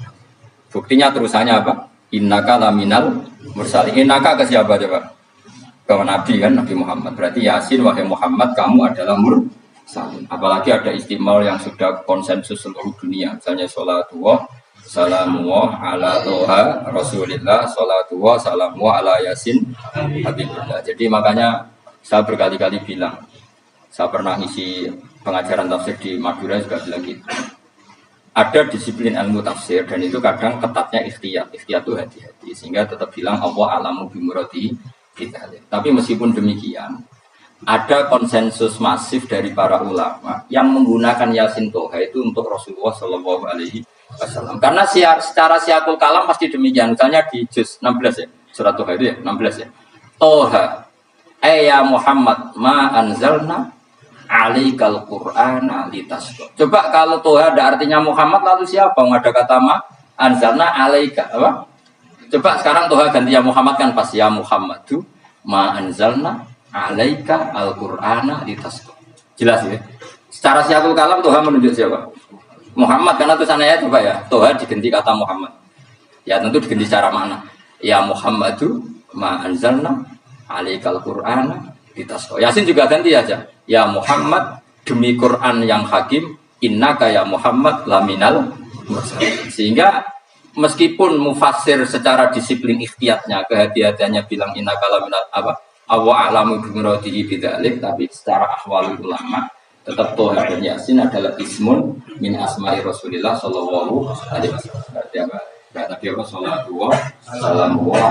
Buktinya terusannya apa? Innaka laminal mursalin. Innaka ke siapa coba? Ke Nabi kan, Nabi Muhammad. Berarti Yasin wahai Muhammad kamu adalah mursalin. Apalagi ada istimewa yang sudah konsensus seluruh dunia. Misalnya sholatullah, salamullah ala toha rasulillah, sholatullah, salamullah ala Yasin Habibullah. Jadi makanya saya berkali-kali bilang, saya pernah isi pengajaran tafsir di Madura juga bilang gitu. Ada disiplin ilmu tafsir dan itu kadang ketatnya ikhtiyat. Ikhtiyat itu hati-hati sehingga tetap bilang Allah alamu bimurati kita. Tapi meskipun demikian, ada konsensus masif dari para ulama yang menggunakan Yasin Toha itu untuk Rasulullah Shallallahu Alaihi Wasallam. Karena secara siakul kalam pasti demikian. Misalnya di juz 16 ya, surat Toha itu ya 16 ya. Toha, ya Muhammad ma anzalna alaikal Qur'ana litasqa. Coba kalau Toha ada artinya Muhammad lalu siapa? Nggak ada kata ma anzalna alaika apa? Coba sekarang Toha ganti ya Muhammad kan pas ya Muhammadu ma anzalna alaika al-Qur'ana litasqa. Jelas ya. Secara siakul kalam Toha menunjuk siapa? Muhammad karena tulisannya coba ya. Toha diganti kata Muhammad. Ya tentu diganti secara mana? Ya Muhammadu ma anzalna alaikal Qur'ana litasqa. Yasin juga ganti aja. Ya Muhammad demi Quran yang hakim innaka ya Muhammad laminal mursalin. Sehingga meskipun mufassir secara disiplin ikhtiyatnya kehati-hatiannya bilang innaka laminal apa awa alamu bimuradihi bidzalik, tapi secara ahwalul ulama tetap Toha dan Yasin adalah ismun min asma'i Rasulillah sallallahu alaihi wasallam. Berarti apa? Nabi apa sallallahu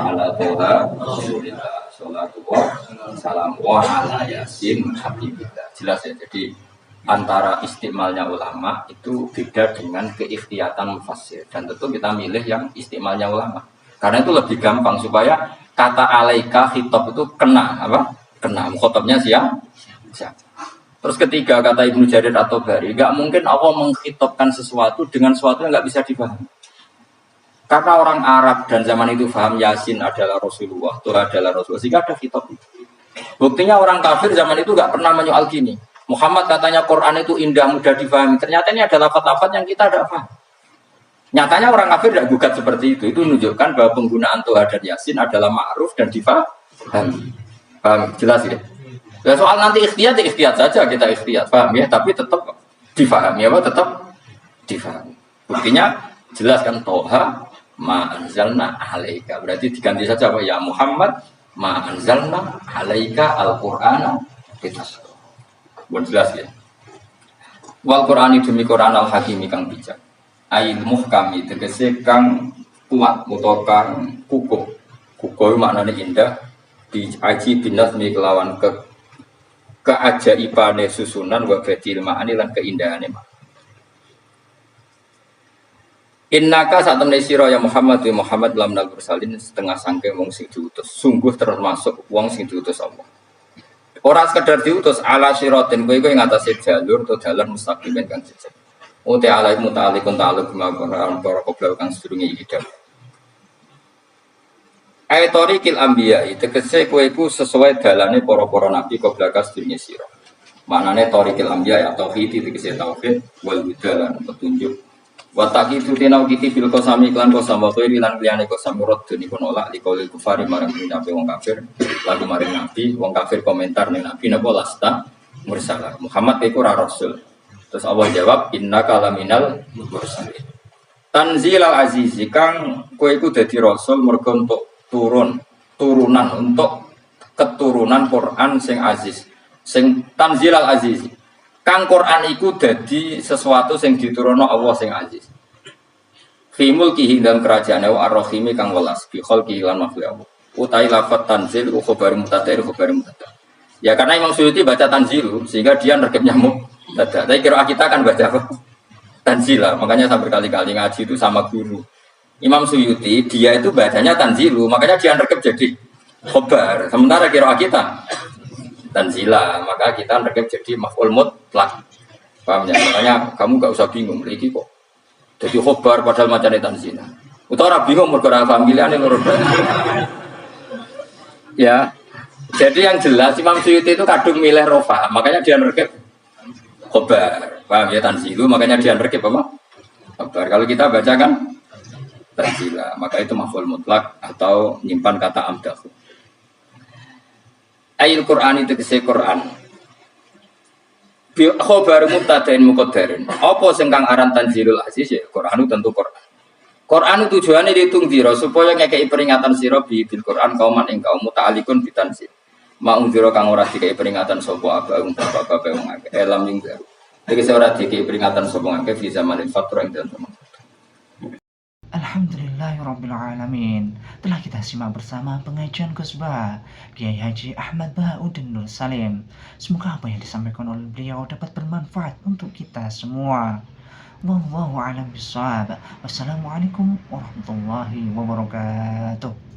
ala Toha Rasulillah sallallahu ala Yasin Habibillah. Jelas ya. Jadi antara istimalnya ulama itu beda dengan keikhtiyatan mufassir, dan tentu kita milih yang istimalnya ulama karena itu lebih gampang supaya kata alaika khitab itu kena apa? Kena mukhatabnya siapa? Terus ketiga kata Ibnu Jarir atau Bari, enggak mungkin Allah mengkhitabkan sesuatu dengan sesuatu yang enggak bisa dipahami. Karena orang Arab dan zaman itu paham Yasin adalah Rasulullah, Toha adalah Rasulullah, sehingga ada khitab itu. Buktinya orang kafir zaman itu enggak pernah menyoal gini. Muhammad katanya Quran itu indah, mudah difahami. Ternyata ini adalah lafaz-lafaz yang kita tidak paham. Nyatanya orang kafir tidak gugat seperti itu. Itu menunjukkan bahwa penggunaan Toha dan Yasin adalah ma'ruf dan difahami. Paham? Jelas ya? Ya soal nanti ikhtiyat saja kita ikhtiyat. Paham ya? Tapi tetap difahami. Ya, tetap difahami. Buktinya jelas kan Toha ma anzalna alaika. Berarti diganti saja apa? Ya Muhammad ma anzalna alaika al-Qur'ana litasqa. Bukan jelas ya. Wal Qur'ani demi Qur'an al-Hakimi kang bijak. Ail muhkami tegese kang kuat mutokang kukuh. Kukuh maknane indah diaji binasmi kelawan keajaibane susunan wa badil ma'ani lan keindahane. Innaka saat temne sira ya Muhammad wa Muhammad lam nal mursalin setengah sangke wong sing diutus. Sungguh termasuk wong sing diutus Allah. Ora sekedar diutus ala siratin kowe ing atase jalur to dalan mustaqimin kang jejeg. Uti alaikum ta'alikun ta'aluk bima para qobla kang sedurunge iki dal. Ayatoriqil anbiya tegese kowe iku sesuai dalane para-para nabi qobla ka sedurunge sira. Maknane tariqil anbiya ya tauhid tegese tauhid wal hudalan petunjuk. Wa taqitu tinau kiti bil qasami lan qasam wa khairi lan liyane qasam murad niku nolak liqaulil kufari marang nabi wong kafir lagu maring nabi wong kafir komentar ning nabi napa lasta mursalah Muhammad iku ora rasul. Terus Allah jawab innaka laminal mursalin. Tanzilal azizi kang kowe iku dadi rasul mergo untuk turunan untuk keturunan Quran sing aziz sing tanzilal azizi. Kang Quran iku dadi sesuatu sing diturunno Allah sing aziz. fi mulkihi dalam kerajaane wa ar-rahimi kang welas bi khalqihi lan makhluk. Utai lafat tanzil ku khabar mubtada khabar mubtada. Ya karena Imam Suyuti baca tanzilu sehingga dia nerkepnya mubtada. Tapi kira kita kan baca apa? Tanzila. Makanya saya berkali-kali ngaji itu sama guru. Imam Suyuti dia itu bacanya tanzilu, makanya dia nerkep jadi khabar. Sementara kira kita tanzila, maka kita nerkep jadi maf'ul mutlaq. Paham ya? Makanya kamu gak usah bingung iki kok. Jadi khabar padahal macane tanzila. Utawa bingung mergo ora paham pilihane loro. Ya, jadi yang jelas Imam Suyuti itu kadung milih rofa, makanya dia nerkep khobar. Paham ya tanzilu, makanya dia nerkep apa? Khobar. Kalau kita baca kan tanzila, maka itu maf'ul mutlak atau nyimpan kata amdahu. Ayil Quran itu kese Quran. Bi khobar mubtada'in muqaddarin. Apa sing kang aran tanzilul aziz ya Quran tentu Quran. Quran tujuannya ditunggu supaya ngekei peringatan sira bil Quran kauman ing kaum muta'alikun bitanzil. Ma'ung sira kang ora dikei peringatan sapa abang bapak wong akeh elam ning baru. Iki ora dikei peringatan sapa akeh fi zamanin fatra ing dalem. Alhamdulillahirrabbilalamin. Telah kita simak bersama pengajian Ghosbah Kiai Haji Ahmad Bahauddin Nur Salim. Semoga apa yang disampaikan oleh beliau dapat bermanfaat untuk kita semua. Wallahu a'lam bishawab. Wassalamualaikum warahmatullahi wabarakatuh.